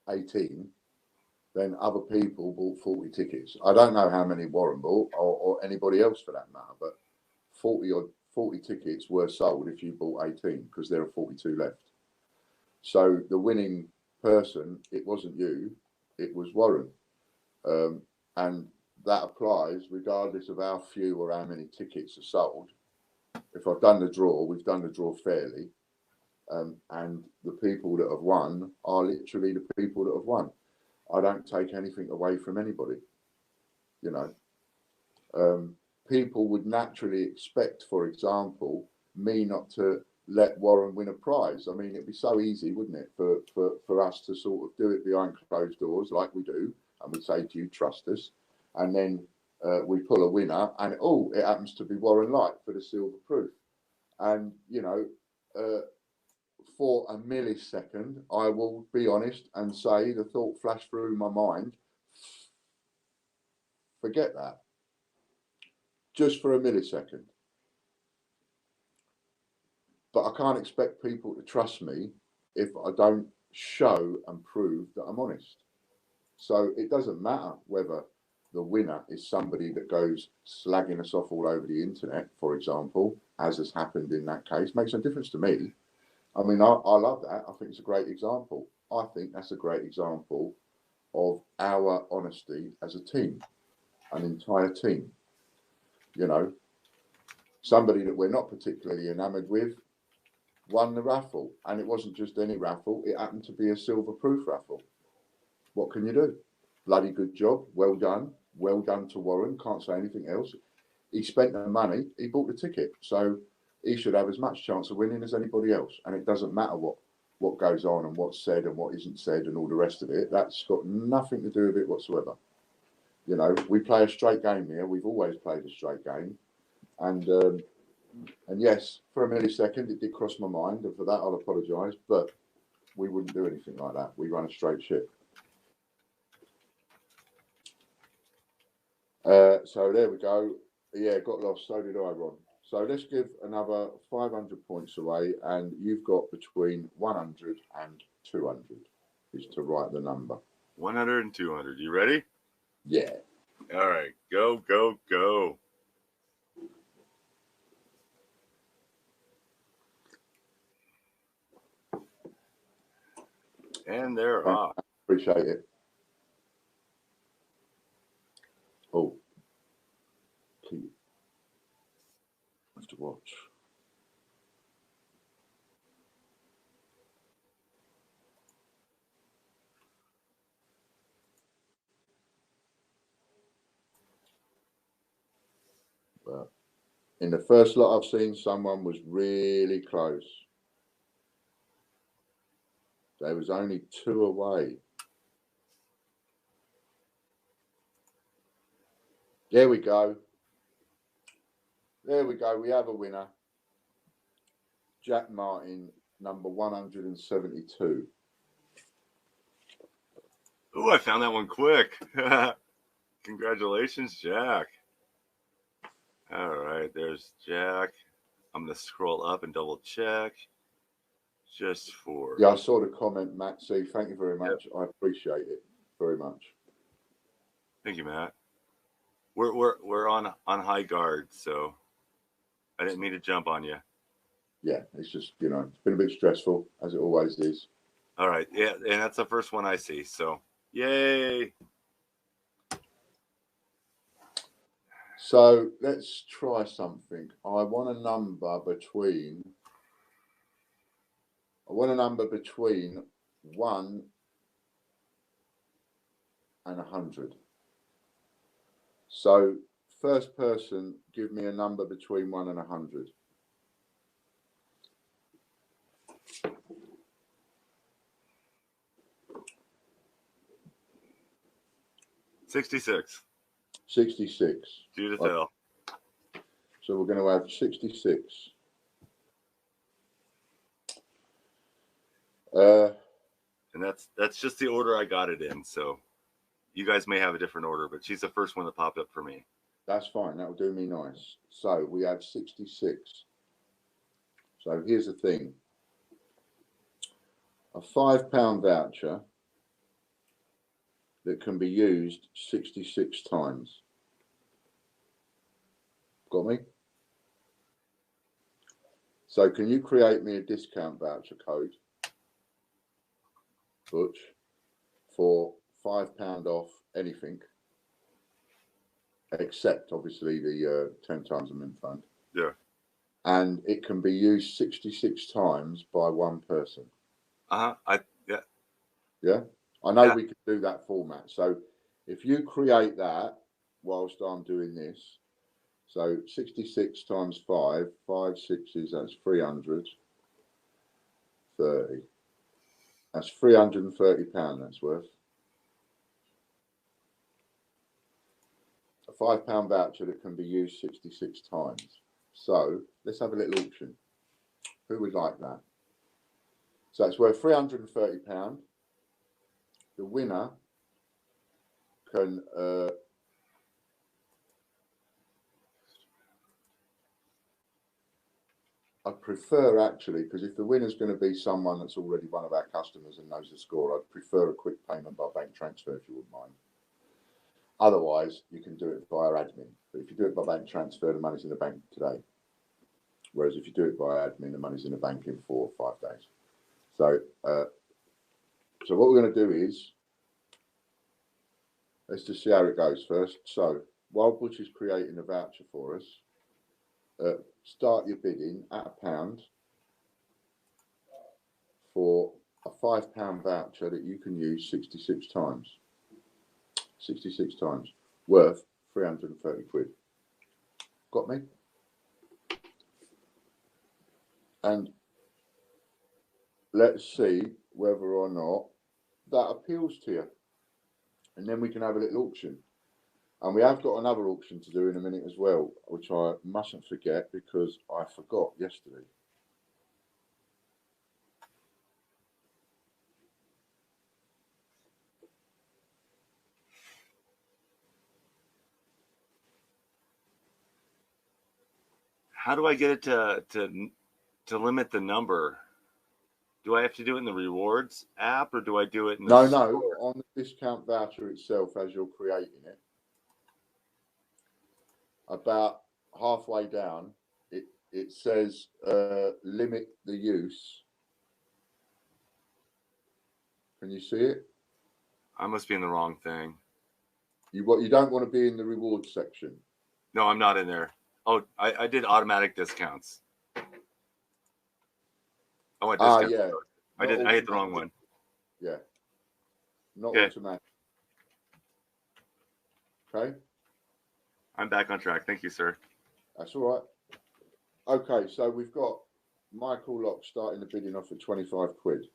18, then other people bought 40 tickets. I don't know how many Warren bought or anybody else for that matter, but 40 tickets were sold if you bought 18 because there are 42 left. So the winning person, it wasn't you, it was Warren. And that applies regardless of how few or how many tickets are sold. If I've done the draw, we've done the draw fairly. And the people that have won are literally the people that have won. I don't take anything away from anybody. You know, people would naturally expect, for example, me not to let Warren win a prize. I mean, it'd be so easy, wouldn't it, for us to sort of do it behind closed doors like we do, and we say, do you trust us? And then we pull a winner, and it happens to be Warren Light for the silver proof. And you know, for a millisecond, I will be honest and say the thought flashed through my mind, forget that. Just for a millisecond. But I can't expect people to trust me if I don't show and prove that I'm honest. So it doesn't matter whether the winner is somebody that goes slagging us off all over the internet, for example, as has happened in that case. Makes no difference to me. I mean, I love that. I think it's a great example. I think that's a great example of our honesty as a team, an entire team. You know, somebody that we're not particularly enamoured with won the raffle, and it wasn't just any raffle, it happened to be a silver proof raffle. What can you do? Bloody good job, well done to Warren, can't say anything else. He spent the money, he bought the ticket, so he should have as much chance of winning as anybody else. And it doesn't matter what goes on and what's said and what isn't said and all the rest of it. That's got nothing to do with it whatsoever. You know, we play a straight game here. We've always played a straight game. And yes, for a millisecond, it did cross my mind. And for that, I'll apologise. But we wouldn't do anything like that. We run a straight ship. So there we go. Yeah, got lost. So did I, Ron. So let's give another 500 points away. And you've got between 100 and 200 is to write the number. 100 and 200. You ready? Yeah. All right. Go, go, go. And they're off. Appreciate it. Oh. Keep. Have to watch. But in the first lot I've seen, someone was really close. There was only 2 away. There we go. There we go. We have a winner. Jack Martin, number 172. Oh, I found that one quick. Congratulations, Jack. All right, there's Jack. I'm going to scroll up and double check. Just for... Yeah, I saw the comment, Matt. See, thank you very much. Yep. I appreciate it very much. Thank you, Matt. We're on high guard, so I didn't mean to jump on you. Yeah, it's just, you know, it's been a bit stressful, as it always is. All right, yeah, and that's the first one I see, so yay! So let's try something. I want a number between 1 and 100. So first person, give me a number between 1 and 100. $66. 66. Due to tell. So we're going to have 66. And that's just the order I got it in. So You guys may have a different order, but she's the first one that popped up for me. That's fine. That'll do me nice. So we have 66. So here's the thing. A £5 voucher that can be used 66 times. Got me? So can you create me a discount voucher code, Butch, for £5 off anything, except obviously the 10 times a mint fund? Yeah. And it can be used 66 times by one person. Yeah. Yeah. I know we can do that format. So if you create that whilst I'm doing this, so 66 times 5, 5 sixes, that's 330. That's £330 that's worth. A £5 voucher that can be used 66 times. So let's have a little auction. Who would like that? So it's worth £330. The winner can I prefer actually, because if the winner's going to be someone that's already one of our customers and knows the score, I'd prefer a quick payment by bank transfer, if you wouldn't mind. Otherwise, you can do it via admin. But if you do it by bank transfer, the money's in the bank today. Whereas if you do it by admin, the money's in the bank in 4 or 5 days. So, so what we're going to do is, let's just see how it goes first. So, while Butch is creating a voucher for us, start your bidding at £1 for a £5 voucher that you can use 66 times. 66 times, worth 330 quid. Got me? And let's see whether or not that appeals to you. And then we can have a little auction. And we have got another auction to do in a minute as well, which I mustn't forget because I forgot yesterday. How do I get it to limit the number? Do I have to do it in the rewards app or do I do it in the No, on the discount voucher itself as you're creating it. About halfway down, it says limit the use. Can you see it? I must be in the wrong thing. You don't want to be in the rewards section. No, I'm not in there. Oh, I did automatic discounts. I went discount. Yeah. I hit the wrong one. Yeah. Not automatic. Okay. I'm back on track. Thank you, sir. That's all right. Okay, so we've got Michael Locke starting the bidding off at 25 quid.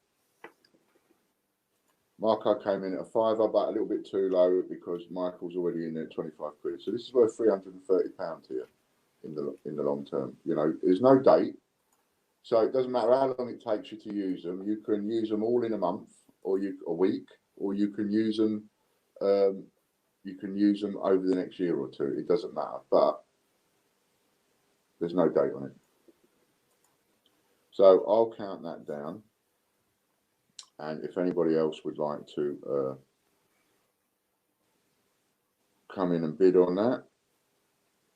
Marco came in at a £5, but a little bit too low because Michael's already in there at 25 quid. So this is worth £330 here in the long term. You know, there's no date. So it doesn't matter how long it takes you to use them. You can use them all in a month or a week, or you can use them over the next year or two. It doesn't matter, but there's no date on it. So I'll count that down. And if anybody else would like to come in and bid on that,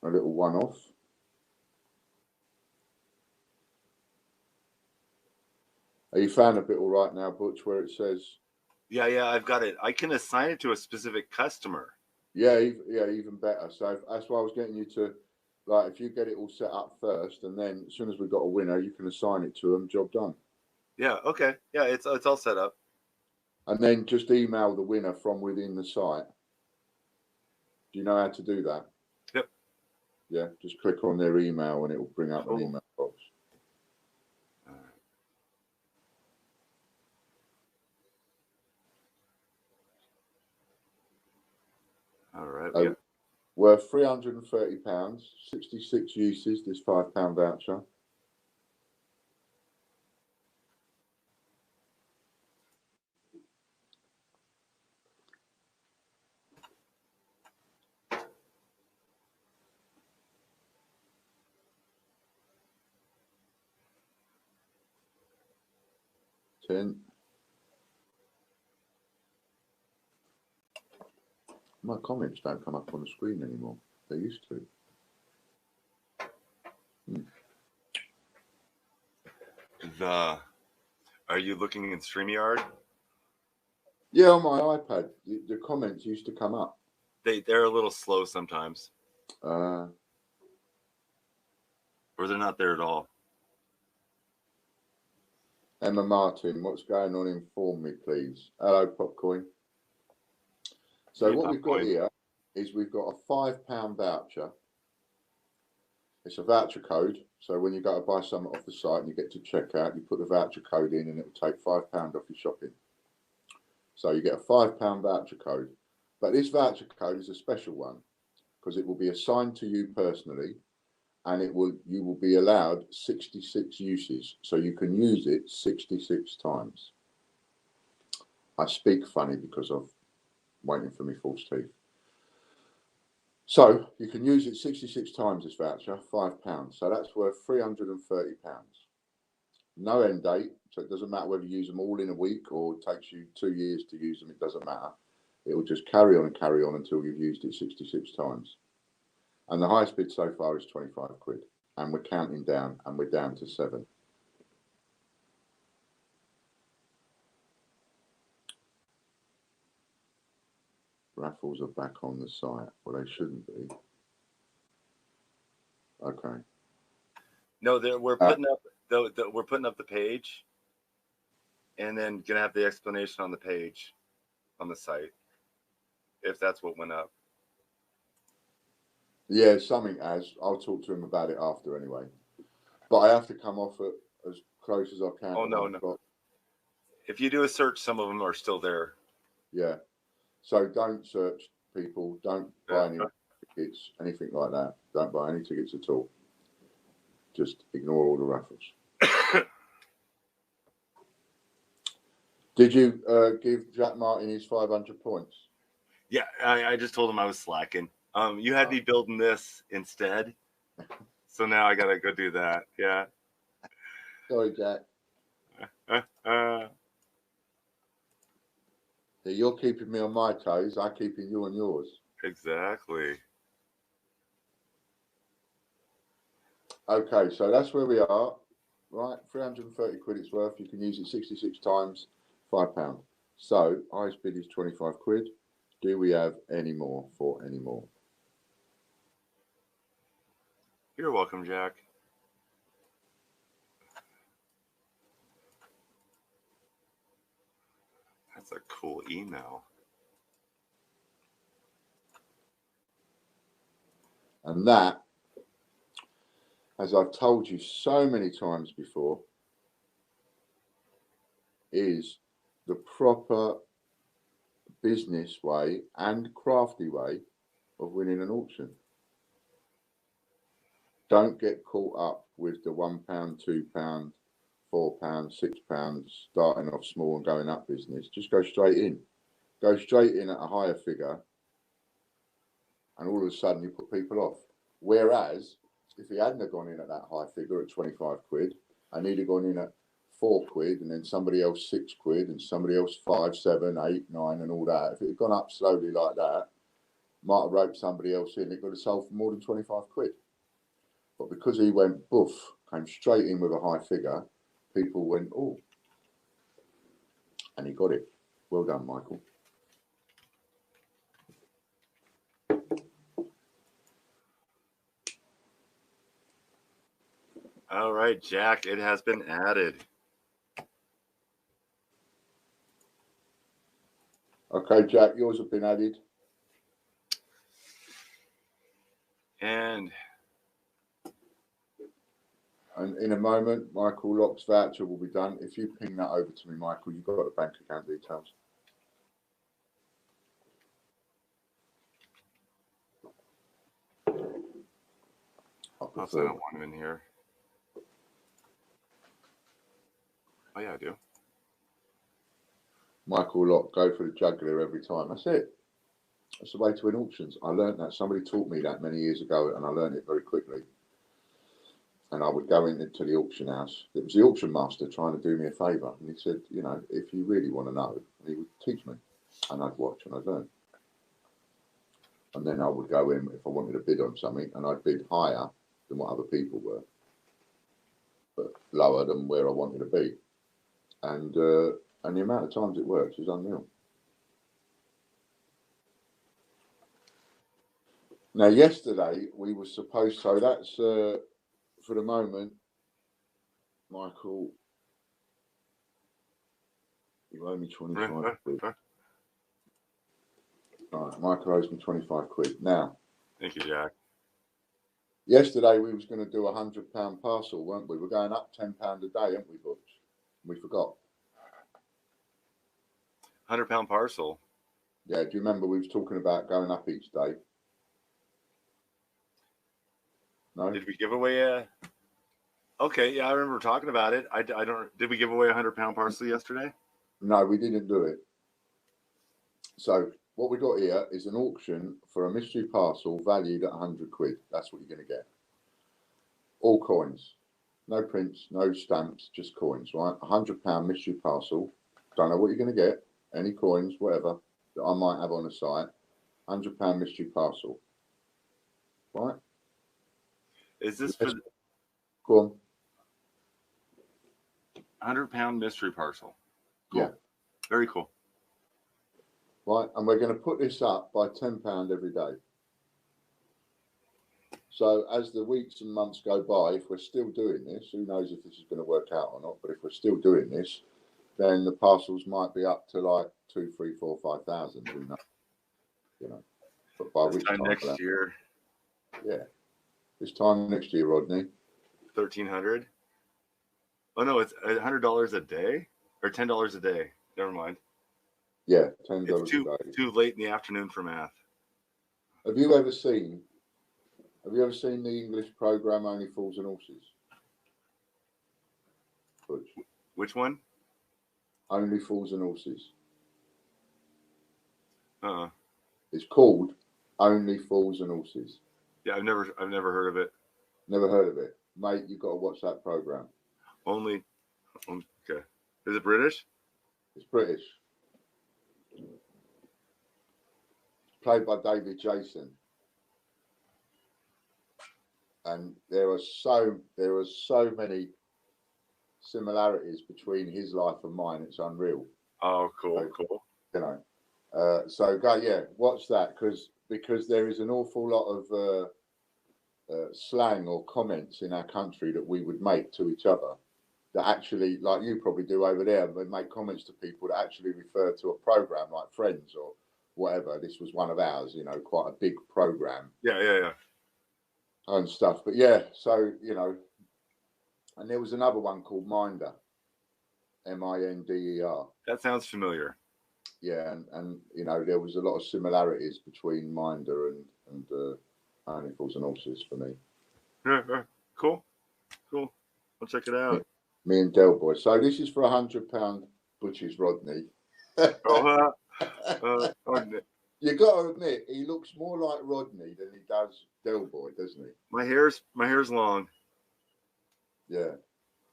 a little one-off. Are you found a bit all right now, Butch, where it says? Yeah, I've got it. I can assign it to a specific customer. Yeah, even better. So that's why I was getting you to, like, if you get it all set up first, and then as soon as we've got a winner, you can assign it to them. Job done. Yeah. Okay. Yeah, it's all set up. And then just email the winner from within the site. Do you know how to do that? Yep. Yeah, just click on their email and it will bring up an email box. All right. Yep. Worth £330, 66 uses, this £5 voucher. 10. My comments don't come up on the screen anymore. They used to. Are you looking in StreamYard? Yeah, on my iPad, the comments used to come up. They're a little slow sometimes. Or they're not there at all. Emma Martin, what's going on? Inform me, please. Hello, Popcoin. So Hey, what Popcoin. we've got here is we've got a £5 voucher. It's a voucher code. So when you go to buy something off the site and you get to checkout, you put the voucher code in and it will take £5 off your shopping. So you get a £5 voucher code. But this voucher code is a special one because it will be assigned to you personally, and you will be allowed 66 uses. So you can use it 66 times. I speak funny because I'm waiting for me false teeth. So you can use it 66 times, this voucher, £5. So that's worth £330. No end date, so it doesn't matter whether you use them all in a week or it takes you 2 years to use them. It doesn't matter. It will just carry on until you've used it 66 times. And the highest bid so far is 25 quid. And we're counting down, and we're down to 7. Raffles are back on the site. Well, they shouldn't be. Okay. No, we're putting up we're putting up the page, and then gonna have the explanation on the page, on the site, if that's what went up. Yeah, something has. I'll talk to him about it after anyway. But I have to come off it as close as I can. Oh no. If you do a search, some of them are still there. Yeah. So don't search, people. Don't buy any tickets, anything like that. Don't buy any tickets at all. Just ignore all the raffles. Did you give Jack Martin his 500 points? Yeah, I just told him I was slacking. You had me building this instead, so now I gotta go do that. Yeah. Sorry, Jack. You're keeping me on my toes. I'm keeping you on yours. Exactly. Okay, so that's where we are. Right, 330 quid it's worth. You can use it 66 times, £5. So, highest bid is 25 quid. Do we have any more for any more? You're welcome, Jack. That's a cool email. And that, as I've told you so many times before, is the proper business way and crafty way of winning an auction. Don't get caught up with the £1, £2, £4, £6 starting off small and going up business. Just go straight in. Go straight in at a higher figure, and all of a sudden you put people off. Whereas if he hadn't gone in at that high figure at 25 quid, and he'd have gone in at 4 quid, and then somebody else 6 quid, and somebody else 5, 7, 8, 9, and all that. If it had gone up slowly like that, might have roped somebody else in. It could have sold for more than 25 quid. But because he went boof, came straight in with a high figure, people went, oh. And he got it. Well done, Michael. All right, Jack, it has been added. Okay, Jack, yours have been added. And in a moment, Michael Locke's voucher will be done. If you ping that over to me, Michael, you've got the bank account details. I don't want him in here. Oh, yeah, I do. Michael Locke, go for the jugular every time. That's it. That's the way to win auctions. I learned that. Somebody taught me that many years ago, and I learned it very quickly. and I would go into the auction house. It was the auction master trying to do me a favour, and he said, you know, if you really want to know, he would teach me, and I'd watch and I'd learn. And then I would go in if I wanted to bid on something, and I'd bid higher than what other people were, but lower than where I wanted to be. And the amount of times it works is unreal. Now, yesterday we were supposed, so that's for the moment, Michael, you owe me 25 quid. All right, Michael owes me 25 quid. Now, thank you, Jack. Yesterday we was going to do £100 parcel, weren't we? We're going up £10 a day, aren't we, Butch? We forgot. £100 parcel. Yeah, do you remember we was talking about going up each day? No. Did we give away a? Okay, yeah, I remember talking about it. I don't. Did we give away £100 parcel yesterday? No, we didn't do it. So what we got here is an auction for a mystery parcel valued at 100 quid. That's what you're going to get. All coins, no prints, no stamps, just coins. Right, £100 mystery parcel. Don't know what you're going to get. Any coins, whatever that I might have on the site. £100 mystery parcel. Right. Is this for go on? £100 mystery parcel? Cool. Yeah. Very cool. Right, and we're going to put this up by £10 every day. So as the weeks and months go by, if we're still doing this, who knows if this is going to work out or not, but if we're still doing this, then the parcels might be up to like 2, 3, 4, 5,000, who knows? You know. But by this time next year. Yeah. This time next year, Rodney. 1,300. Oh no, it's $100 a day or $10 a day. Never mind. Yeah, $10 it's a day. Too late in the afternoon for math. Have you ever seen the English program Only Fools and Horses? Butch. Which one? Only Fools and Horses. It's called Only Fools and Horses. Yeah, I've never heard of it. Never heard of it, mate. You've got to watch that program. Okay. Is it British? It's British. Played by David Jason. And there are so many similarities between his life and mine. It's unreal. Oh, cool, so, cool. You know, so go, yeah, watch that because there is an awful lot of slang or comments in our country that we would make to each other that actually, like you probably do over there, but make comments to people that actually refer to a program like Friends or whatever. This was one of ours, you know, quite a big program. Yeah. And stuff. But yeah, so, you know, and there was another one called Minder, Minder. That sounds familiar. Yeah, and you know, there was a lot of similarities between Minder and Only Fools and Horses for me. Yeah. Cool. I'll check it out. Me and Del Boy. So this is for £100 Butch's Rodney. You got to admit, he looks more like Rodney than he does Del Boy, doesn't he? My hair's long. Yeah,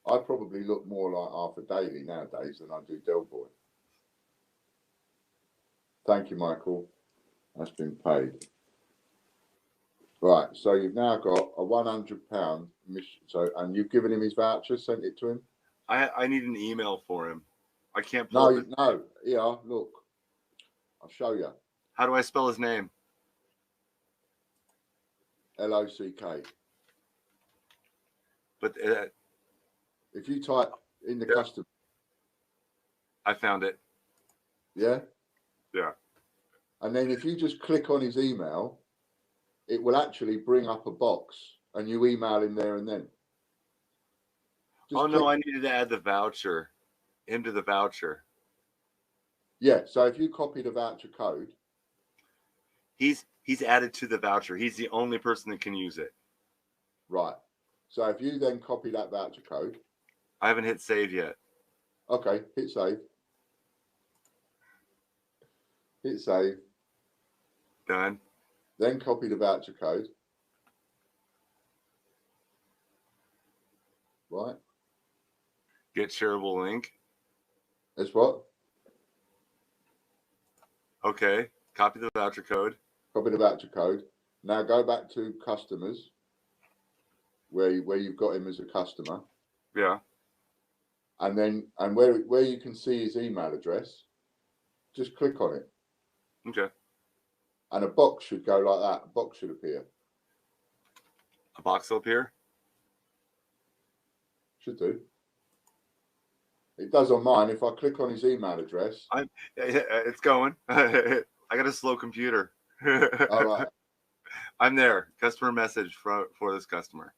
I probably look more like Arthur Daly nowadays than I do Del Boy. Thank you, Michael. That's been paid. Right, so you've now got a £100 mission. So, and you've given him his voucher, sent it to him. I need an email for him. I can't. No. Yeah, look, I'll show you. How do I spell his name? Lock. But if you type in the custom, I found it. Yeah. Yeah. And then if you just click on his email, it will actually bring up a box, and you email him there and then. No, I needed to add the voucher into the voucher. Yeah. So if you copy the voucher code. He's added to the voucher. He's the only person that can use it. Right. So if you then copy that voucher code. I haven't hit save yet. Okay, hit save. Hit save. Done. Then copy the voucher code. right? Get shareable link. That's what? Okay. Copy the voucher code. Copy the voucher code. Now go back to customers, where you've got him as a customer. Yeah. And then where you can see his email address, just click on it. Okay. And a box should go like that. A box should appear. A box will appear? Should do. It does on mine. If I click on his email address. It's going. I got a slow computer. All right. I'm there. Customer message for this customer.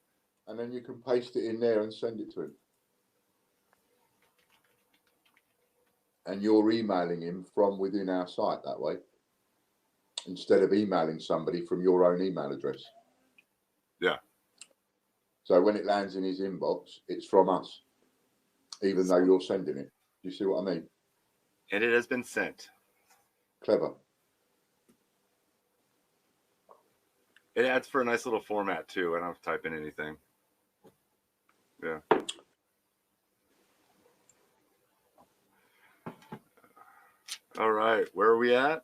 And then you can paste it in there and send it to him. And you're emailing him from within our site that way, instead of emailing somebody from your own email address. Yeah. So when it lands in his inbox, it's from us, even though you're sending it. Do you see what I mean? And it has been sent. Clever. It adds for a nice little format too. I don't have to type in anything. Yeah. All right. Where are we at?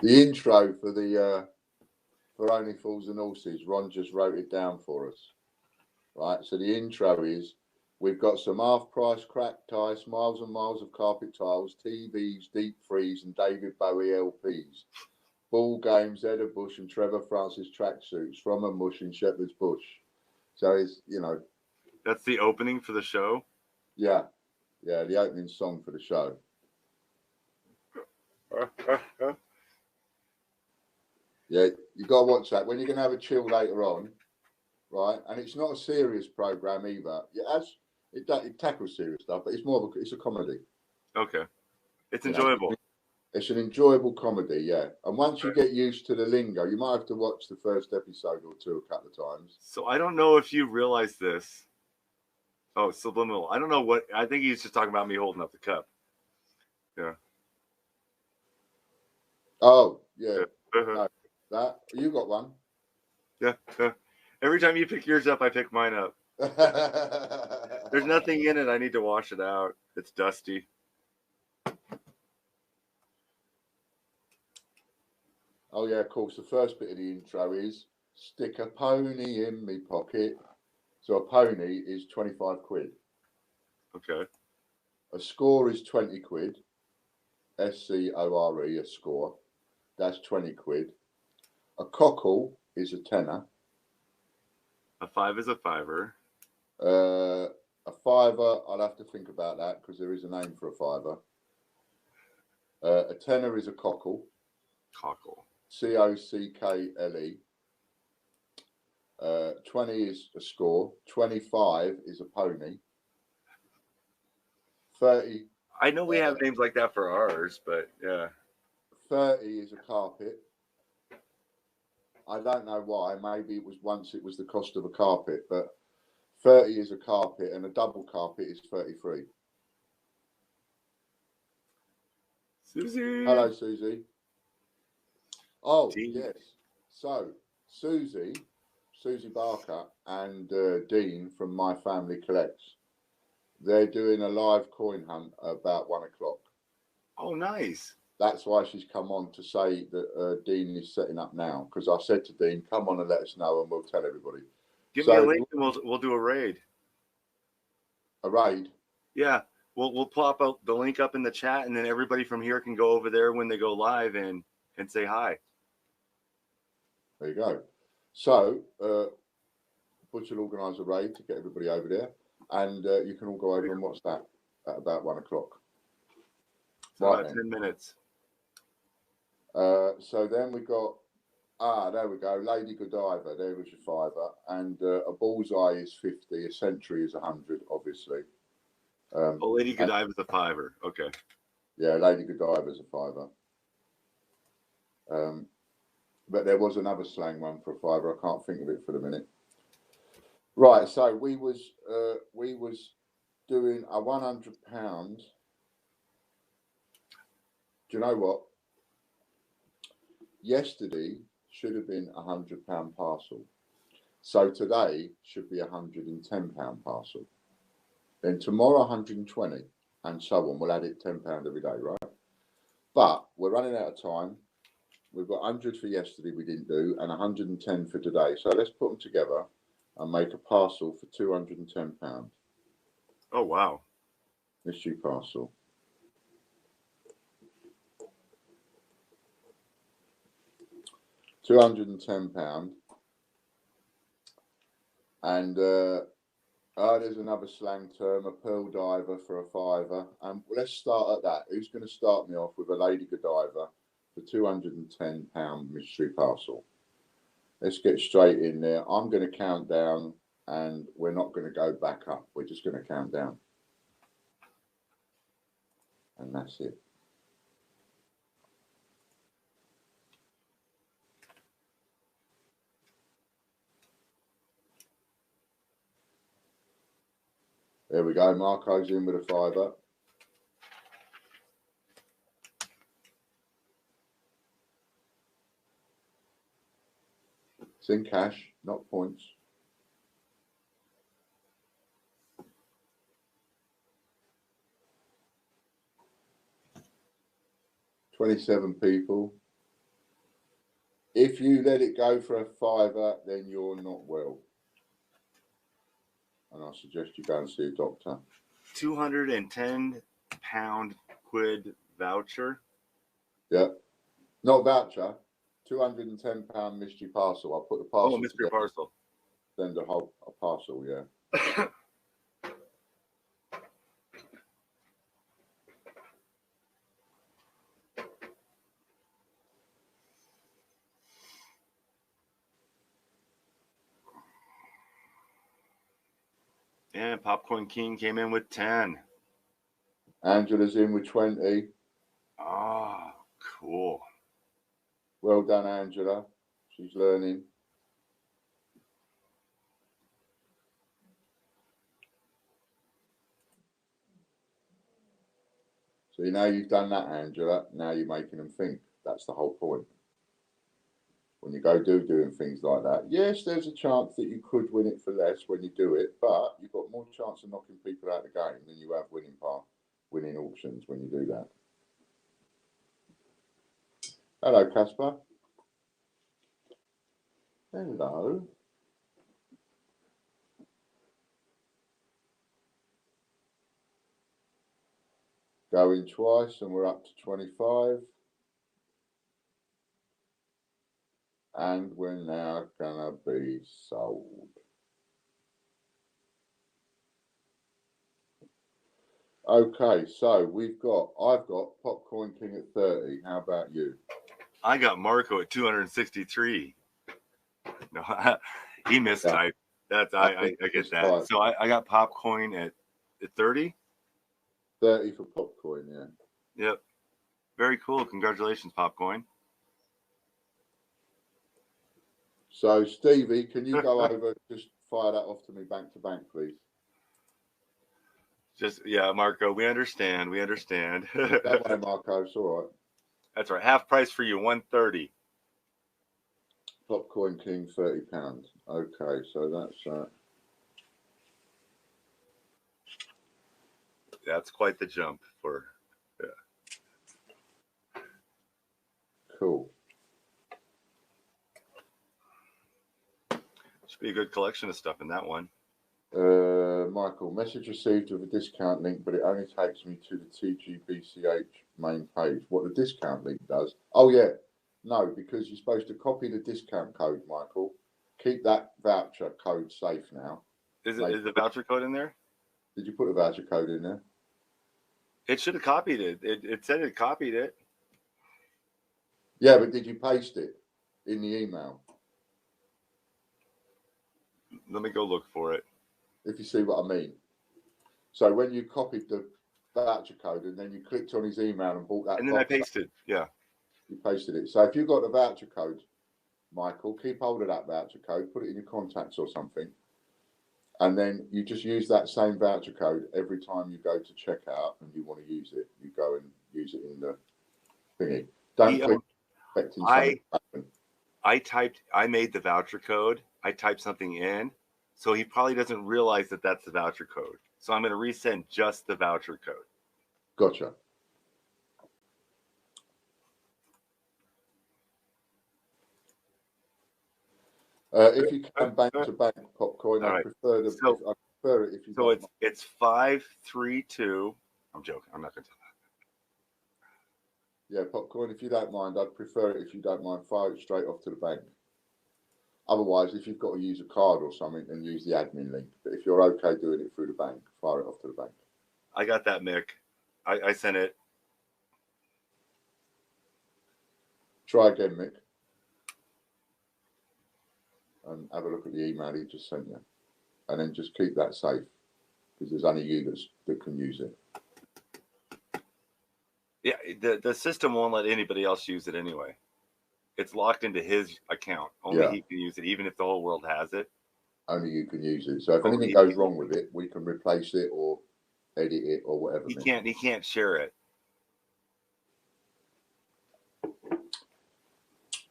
The intro for the for Only Fools and Horses, Ron just wrote it down for us. Right. So the intro is, we've got some half-price crack ties, miles and miles of carpet tiles, TVs, deep freeze, and David Bowie LPs. Ball games, Edda Bush and Trevor Francis tracksuits from a mush in Shepherd's Bush. So it's, you know. That's the opening for the show? Yeah. Yeah, the opening song for the show. Yeah, you got to watch that. When you're going to have a chill later on, right? And it's not a serious program either. It tackles serious stuff, but it's more of it's a comedy. Okay. It's enjoyable. It's an enjoyable comedy, yeah. And once you get used to the lingo, you might have to watch the first episode or two a couple of times. So I don't know if you realize this. Oh, subliminal. I don't know what. I think he's just talking about me holding up the cup. Yeah. Oh, yeah. No, that you got one. Yeah. Every time you pick yours up, I pick mine up. There's nothing in it. I need to wash it out. It's dusty. Oh, yeah, of course. The first bit of the intro is stick a pony in me pocket. So a pony is 25 quid. Okay. A score is 20 quid. SCORE, a score. That's 20 quid. A cockle is a tenner. A 5 is a fiver. A fiver, I'll have to think about that because there is a name for a fiver. A tenner is a cockle. Cockle. COCKLE. 20 is a score. 25 is a pony. 30. I know we have names like that for ours, but yeah. 30 is a carpet. I don't know why. Maybe it was the cost of a carpet, but 30 is a carpet, and a double carpet is 33. Susie. Hello, Susie. Oh, Dean. yes. So, Susie Barker and Dean from My Family Collects, they're doing a live coin hunt about 1 o'clock. Oh, nice. That's why she's come on to say that Dean is setting up now. Because I said to Dean, come on and let us know and we'll tell everybody. Give me a link and we'll do a raid. A raid? Yeah. We'll plop out the link up in the chat, and then everybody from here can go over there when they go live and say hi. There you go. So, Butch will organise a raid to get everybody over there. And you can all go over and watch that at about 1 o'clock. So right, about 10 minutes. So then we got, there we go, Lady Godiva, there was your fiver, and a bullseye is 50, a century is 100, obviously. Lady Godiva is a fiver, okay. Yeah, Lady Godiva is a fiver. But there was another slang one for a fiver, I can't think of it for the minute. Right, so we was doing a £100. Do you know what? Yesterday should have been a £100 parcel. So today should be £110 parcel. Then tomorrow 120, and so on. We'll add it £10 every day, right? But we're running out of time. We've got 100 for yesterday we didn't do, and 110 for today. So let's put them together and make a parcel for £210. Oh wow! Mystery parcel. £210. And there's another slang term, a pearl diver for a fiver. Let's start at that. Who's going to start me off with a Lady Godiva for £210 mystery parcel? Let's get straight in there. I'm going to count down, and we're not going to go back up. We're just going to count down. And that's it. There we go. Marco's in with a fiver. It's in cash, not points. $27 people. If you let it go for a fiver, then you're not well. And I suggest you go and see a doctor. £210 quid voucher. Yeah. Not voucher. £210 mystery parcel. I'll put the parcel. Oh, mystery together. parcel. Then the whole parcel, yeah. And Popcorn King came in with 10. Angela's in with 20. Oh, cool. Well done, Angela. She's learning. So now you've done that, Angela. Now you're making them think. That's the whole point. When you go doing things like that, yes, there's a chance that you could win it for less when you do it, but you've got more chance of knocking people out of the game than you have winning auctions when you do that. Hello, Casper. Hello. Going twice, and we're up to 25. And we're now gonna be sold. Okay, so I've got Popcorn King at 30. How about you? I got Marco at 263. No, he mistyped. That's I get that. Typed. So I got Popcoin at 30. 30 for Popcoin, yeah. Yep. Very cool. Congratulations, Popcoin. So Stevie, can you go over, just fire that off to me bank to bank, please? Yeah, Marco, we understand. We understand. Don't worry, Marco, it's all right. That's right. Half price for you, 130. Popcorn King, £30. Okay, so that's quite the jump for. Yeah. Cool. Should be a good collection of stuff in that one. Michael, message received with a discount link, but it only takes me to the TGBCH main page. What the discount link does? Oh yeah, no, because you're supposed to copy the discount code, Michael. Keep that voucher code safe now. Is the voucher code in there? Did you put a voucher code in there? It should have copied it. It said it copied it. Yeah, but did you paste it in the email? Let me go look for it. If you see what I mean. So when you copied the voucher code and then you clicked on his email and bought that. And then I pasted, yeah. You pasted it. So if you've got the voucher code, Michael, keep hold of that voucher code, put it in your contacts or something. And then you just use that same voucher code every time you go to checkout and you want to use it. You go and use it in the thingy. Don't click expecting something to happen. I made the voucher code. I type something in. So he probably doesn't realize that that's the voucher code. So I'm going to resend just the voucher code. Gotcha. If you can bank to bank Popcoin, I prefer it if you so don't. It's 532. I'm joking. I'm not going to tell that. Yeah, Popcoin, if you don't mind, I'd prefer it if you don't mind, fire it straight off to the bank. Otherwise, if you've got to use a card or something, then use the admin link. But if you're okay doing it through the bank, fire it off to the bank. I got that, Mick. I sent it. Try again, Mick. And have a look at the email he just sent you. And then just keep that safe, because there's only you that can use it. Yeah, the system won't let anybody else use it anyway. It's locked into his account. Only he can use it, even if the whole world has it. Only you can use it. So if anything goes wrong with it, we can replace it or edit it or whatever. He can't share it.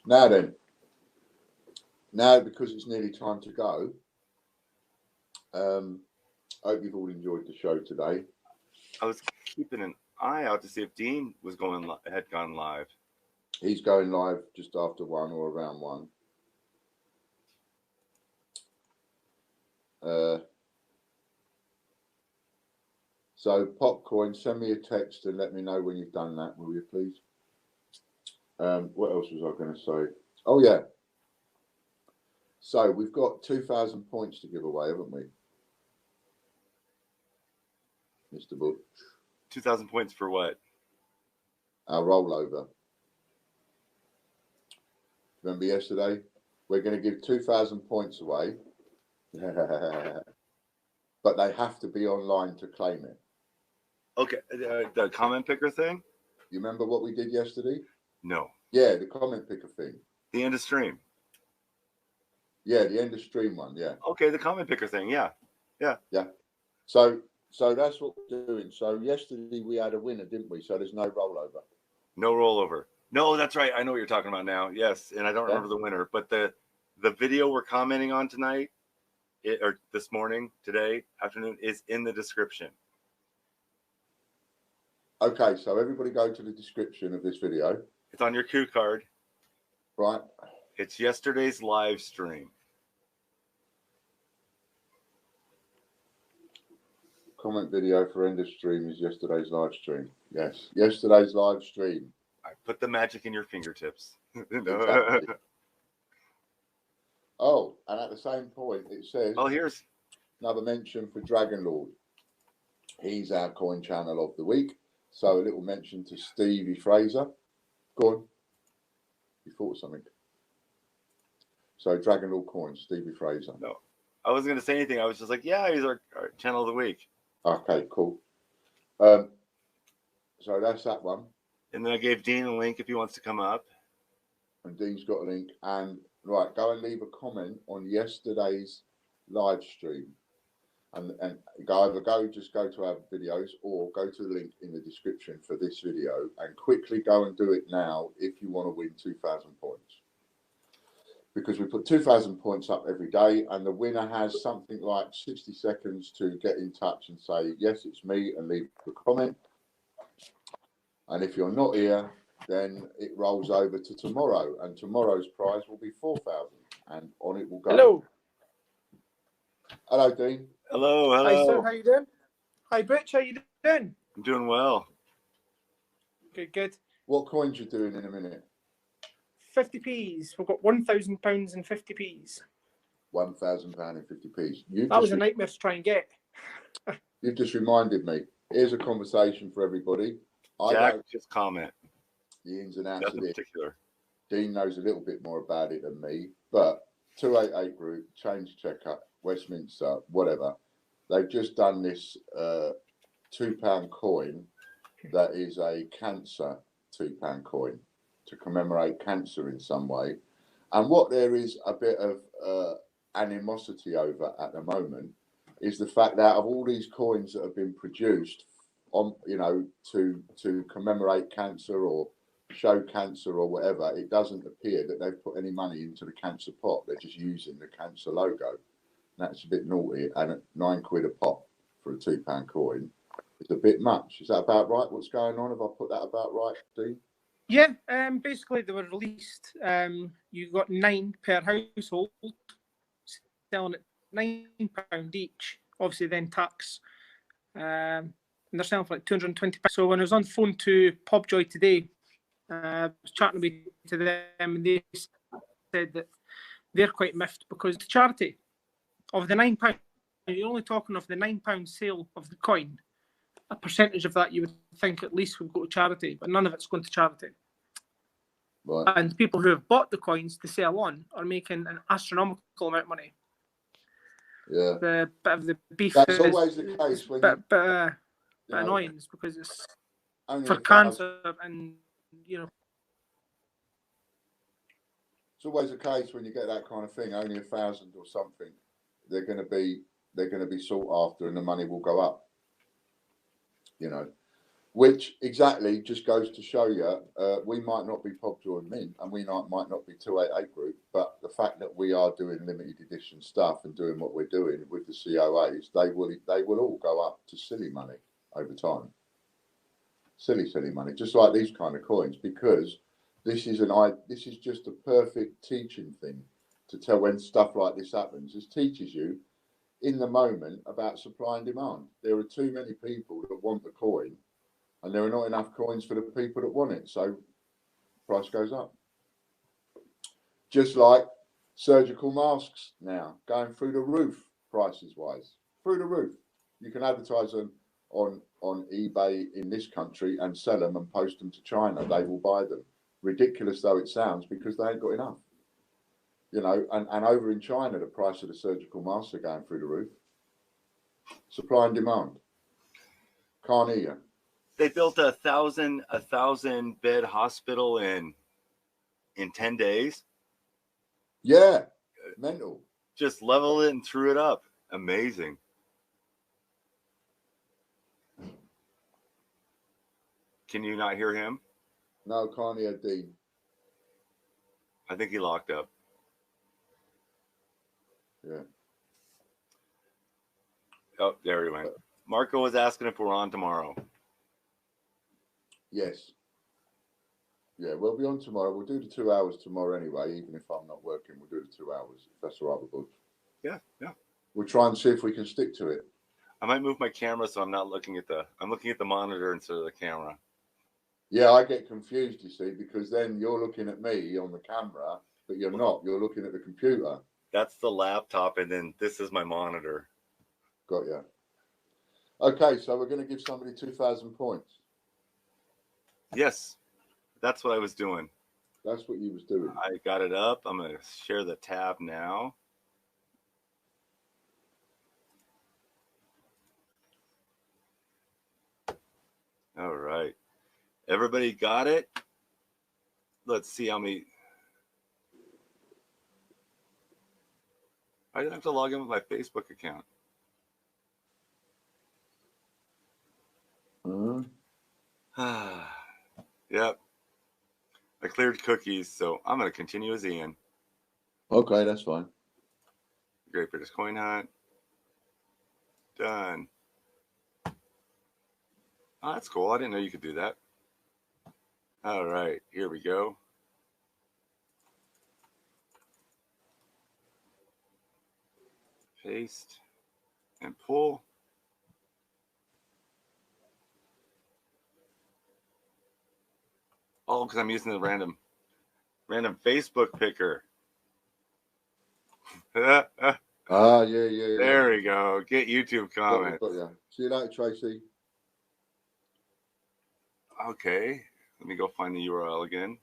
Now then, because it's nearly time to go, I hope you've all enjoyed the show today. I was keeping an eye out to see if Dean had gone live. He's going live just after 1 or around 1. So Popcoin, send me a text and let me know when you've done that, will you please? What else was I going to say? Oh yeah. So we've got 2,000 points to give away, haven't we, Mr. Butch? 2,000 points for what? Our rollover. Remember yesterday? We're going to give 2,000 points away. But they have to be online to claim it. Okay, the comment picker thing? You remember what we did yesterday? No. Yeah, the comment picker thing. The end of stream. Yeah, the end of stream one, yeah. Okay, the comment picker thing, yeah. So that's what we're doing. So yesterday we had a winner, didn't we? So there's no rollover. No rollover. No, that's right. I know what you're talking about now. Yes, and I don't remember the winner, but the video we're commenting on tonight, or this morning, today, afternoon, is in the description. Okay, so everybody go to the description of this video. It's on your cue card. Right. It's yesterday's live stream. Comment video for end of stream is yesterday's live stream. Yes, yesterday's live stream. I put the magic in your fingertips. Exactly. Oh, and at the same point, it says... Oh, here's another mention for Dragon Lord. He's our coin channel of the week. So a little mention to Stevie Fraser. Go on. You thought something. So Dragon Lord Coins, Stevie Fraser. No, I wasn't going to say anything. I was just like, yeah, he's our channel of the week. Okay, cool. So that's that one. And then I gave Dean a link if he wants to come up. And Dean's got a link. And right, go and leave a comment on yesterday's live stream. And just go to our videos or go to the link in the description for this video and quickly go and do it now if you want to win 2,000 points. Because we put 2,000 points up every day and the winner has something like 60 seconds to get in touch and say, yes, it's me, and leave a comment. And if you're not here, then it rolls over to tomorrow, and tomorrow's prize will be 4,000, and on it will go. Hello, Dean. Hello. Hi, sir. How you doing? Hi, Butch. How you doing? I'm doing well. Good. What coins you doing in a minute? 50p's. We've got £1,000 and 50p's. £1,000 and 50p's. That was a nightmare to try and get. You've just reminded me. Here's a conversation for everybody. Jack, just comment. The ins and outs of it. Particular. Dean knows a little bit more about it than me, but 288 Group, Change Checkup, Westminster, whatever. They've just done this £2 coin that is a cancer £2 coin to commemorate cancer in some way. And what there is a bit of animosity over at the moment is the fact that of all these coins that have been produced on, to commemorate cancer or show cancer or whatever, it doesn't appear that they've put any money into the cancer pot. They're just using the cancer logo. That's a bit naughty. And at £9 a pop for a £2 coin, it's a bit much. Is that about right? What's going on? Have I put that about right, Dean? Yeah, basically they were released. You got 9 per household, selling at £9 each. Obviously, then tax. And they're selling for like £220. So when I was on the phone to Pobjoy today, I was chatting to them, and they said that they're quite miffed because the charity of the £9, you're only talking of the £9 sale of the coin. A percentage of that you would think at least would go to charity, but none of it's going to charity. Right. And people who have bought the coins to sell on are making an astronomical amount of money. Yeah. The bit of the beef That's always the case when bit annoying because it's only for cancer and it's always the case when you get that kind of thing. Only 1,000 or something. They're going to be sought after, and the money will go up. Which exactly just goes to show you, we might not be Pobjoy and Mint, and we might not be 288 Group, but the fact that we are doing limited edition stuff and doing what we're doing with the COAs, they will all go up to silly money over time. Silly money, just like these kind of coins, because this is just a perfect teaching thing to tell when stuff like this happens. It teaches you in the moment about supply and demand. There are too many people that want the coin, and there are not enough coins for the people that want it, so price goes up. Just like surgical masks now, going through the roof, prices wise, through the roof. You can advertise them on eBay in this country and sell them and post them to China. They will buy them. Ridiculous though it sounds, because they ain't got enough. And over in China, the price of the surgical masks are going through the roof. Supply and demand. Can't hear you. They built a 1,000 bed hospital in 10 days. Yeah, mental. Just leveled it and threw it up. Amazing. Can you not hear him? No, can't hear Dean. I think he locked up. Yeah. Oh, there he went. Marco was asking if we're on tomorrow. Yes. Yeah, we'll be on tomorrow. We'll do the 2 hours tomorrow anyway, even if I'm not working. We'll do the 2 hours, if that's all right with us. Yeah. We'll try and see if we can stick to it. I might move my camera so I'm looking at the monitor instead of the camera. Yeah, I get confused, you see, because then you're looking at me on the camera, but you're not. You're looking at the computer. That's the laptop, and then this is my monitor. Got you. Okay, so we're going to give somebody 2,000 points. Yes, that's what I was doing. That's what you was doing. I got it up. I'm going to share the tab now. All right. Everybody got it? Let's see how many. I didn't have to log in with my Facebook account. Yep. I cleared cookies, so I'm going to continue as Ian. Okay, that's fine. Great British Coin Hunt. Done. Oh, that's cool. I didn't know you could do that. All right, here we go. Paste and pull. Oh, because I'm using the random Facebook picker. Yeah. There we go. Get YouTube comments. Got you. See you later, Tracy. Okay. Let me go find the URL again.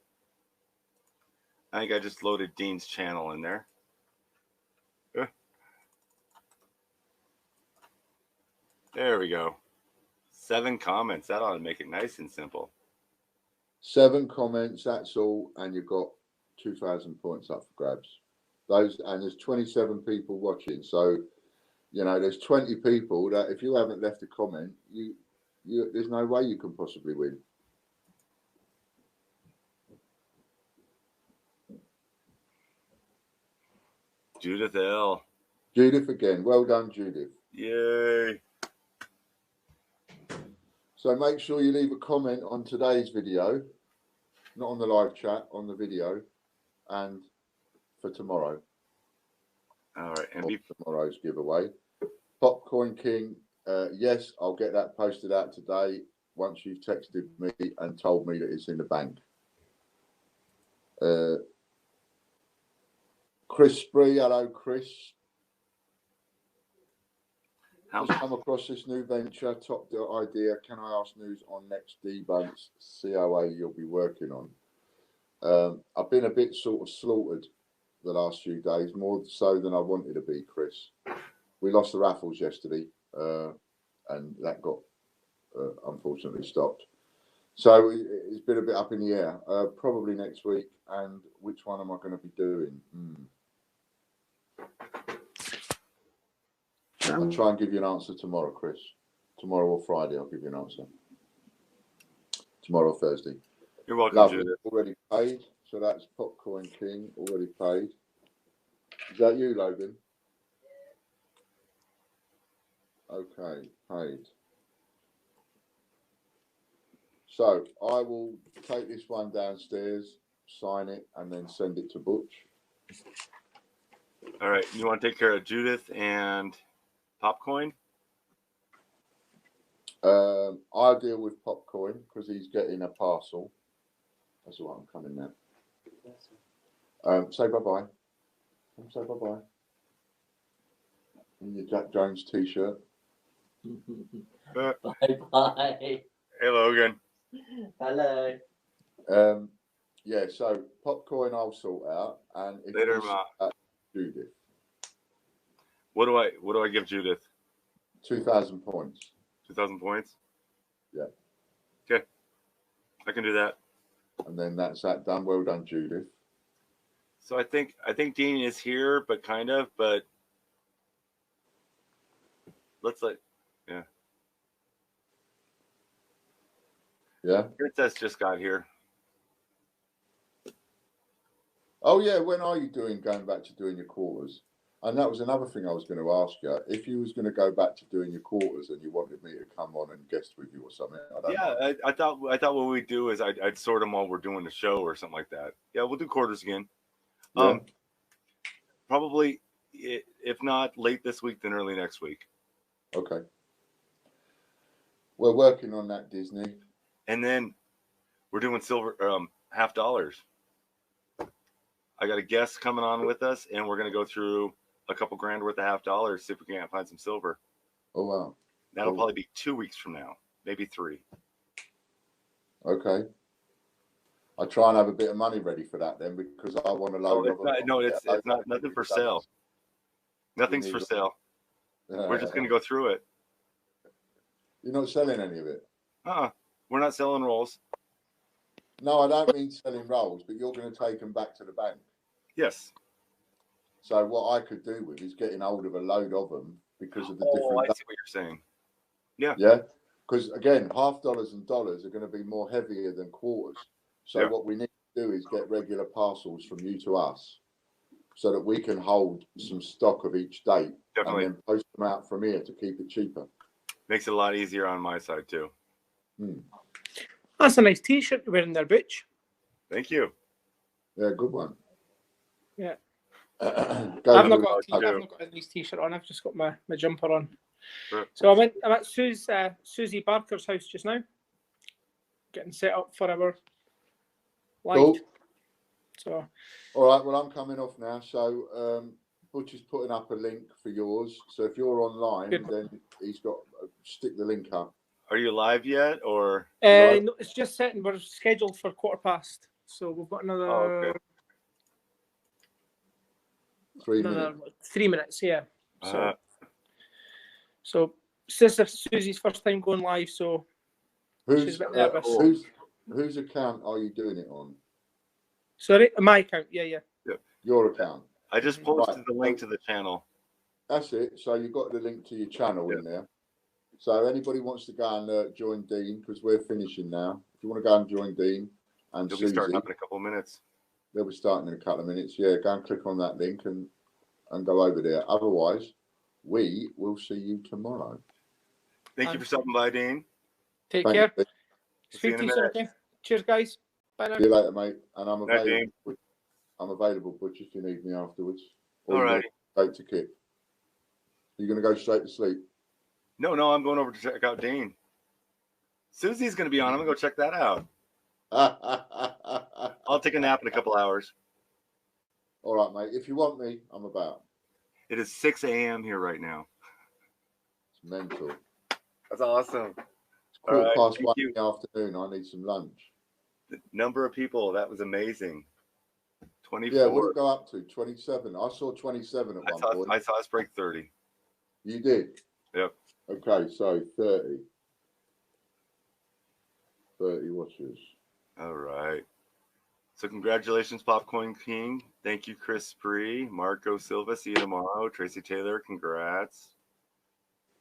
I think I just loaded Dean's channel in there. There we go. 7 comments. That ought to make it nice and simple. 7 comments, that's all, and you've got 2,000 points up for grabs. And there's 27 people watching, so there's 20 people that if you haven't left a comment, there's no way you can possibly win. Judith L. Judith again. Well done, Judith. Yay. So make sure you leave a comment on today's video, not on the live chat, on the video, and for tomorrow. All right. And tomorrow's giveaway. Popcoin King, yes, I'll get that posted out today once you've texted me and told me that it's in the bank. Chris Spree, hello, Chris. Just come across this new venture, top idea. Can I ask news on next debunks COA you'll be working on? I've been a bit sort of slaughtered the last few days, more so than I wanted to be, Chris. We lost the raffles yesterday, and that got unfortunately stopped. So it's been a bit up in the air. Probably next week. And which one am I going to be doing? I'll try and give you an answer tomorrow, Chris. Tomorrow or Friday, I'll give you an answer. Tomorrow or Thursday. You're welcome, Lovely. Judith. Already paid. So that's Popcoin King, already paid. Is that you, Logan? Okay, paid. So I will take this one downstairs, sign it, and then send it to Butch. All right. You want to take care of Judith and Popcoin? I'll deal with Popcoin because he's getting a parcel. That's all right, I'm coming now. Say bye-bye. Say bye-bye. In your Jack Jones t-shirt. Bye-bye. Hey, Logan. Hello. Yeah, so Popcoin I'll sort out, and if Later, you Ma. Judith. What do I give Judith? 2,000 points. 2,000 points? Yeah. Okay. I can do that. And then that's that done. Well done, Judith. So I think Dean is here, but let's yeah. Yeah. Princess just got here. Oh yeah, when are you going back to doing your quarters? And that was another thing I was going to ask you. If you was going to go back to doing your quarters and you wanted me to come on and guest with you or something, I thought what we'd do is I'd sort them while we're doing the show or something like that. Yeah, we'll do quarters again. Yeah. Probably, if not late this week, then early next week. Okay. We're working on that, Disney. And then we're doing silver $50. I got a guest coming on with us, and we're going to go through a couple grand worth of $50, see if we can't find some silver. Oh, wow. That'll probably be 2 weeks from now, maybe 3. Okay. I try and have a bit of money ready for that then, because I want to load it's not nothing for sale. Nothing's for sale. We're just going to go through it. You're not selling any of it? We're not selling rolls. No, I don't mean selling rolls, but you're going to take them back to the bank. Yes. So what I could do with is getting hold of a load of them because of the different. I see what you're saying. Yeah. Yeah. Because again, $50 and dollars are going to be more heavier than quarters. So what we need to do is get regular parcels from you to us so that we can hold some stock of each date. Definitely. And then post them out from here to keep it cheaper. Makes it a lot easier on my side too. That's a nice t-shirt you're wearing there, Butch. Thank you. Yeah, good one. Yeah. I've not got a nice t-shirt on. I've just got my jumper on. Right. So I'm at Susie Barker's house just now, getting set up for our live. Cool. So. All right. Well, I'm coming off now. So Butch is putting up a link for yours. So if you're online, then he's got stick the link up. Are you live yet, or? No, it's just setting. We're scheduled for $15:15, so we've got another. Oh, okay. 3 minutes. 3 minutes, yeah. So Sister Susie's first time going live, so she's a bit nervous. Whose account are you doing it on? Sorry, my account. Yeah. Your account. I just posted the link to the channel. That's it. So you've got the link to your channel in there. So anybody wants to go and join Dean, because we're finishing now. If you want to go and join Dean and They'll Susie, be starting up in a couple of minutes. They'll be starting in a couple of minutes. Yeah, go and click on that link and and go over there. Otherwise, we will see you tomorrow. Thank you for stopping by, Dean. Take Thank care. you. Speak to you soon, okay? Cheers, guys. Bye now. See you later, mate. And I'm Night, available. Dean. I'm available, Butch, if you need me afterwards. All right. Straight to Kip. You're going to go straight to sleep? No, I'm going over to check out Dean. Susie's going to be on. I'm going to go check that out. I'll take a nap in a couple hours. All right, mate. If you want me, I'm about. It is 6 a.m. here right now. It's mental. That's awesome. It's quarter past thank 1 you. in the afternoon. I need some lunch. The number of people, that was amazing. 24. Yeah, what did it go up to? 27. I saw 27 at one point. I saw us break 30. You did? Yep. Okay, so 30. 30 watchers. All right. So congratulations, Popcorn King. Thank you, Chris Spree, Marco Silva. See you tomorrow. Tracy Taylor, congrats.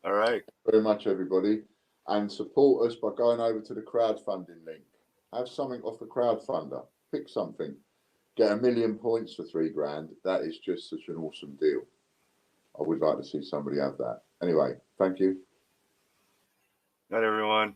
All right. Very much, everybody. And support us by going over to the crowdfunding link. Have something off the crowdfunder. Pick something. Get 1 million points for $3,000. That is just such an awesome deal. I would like to see somebody have that. Anyway, thank you. Night, everyone.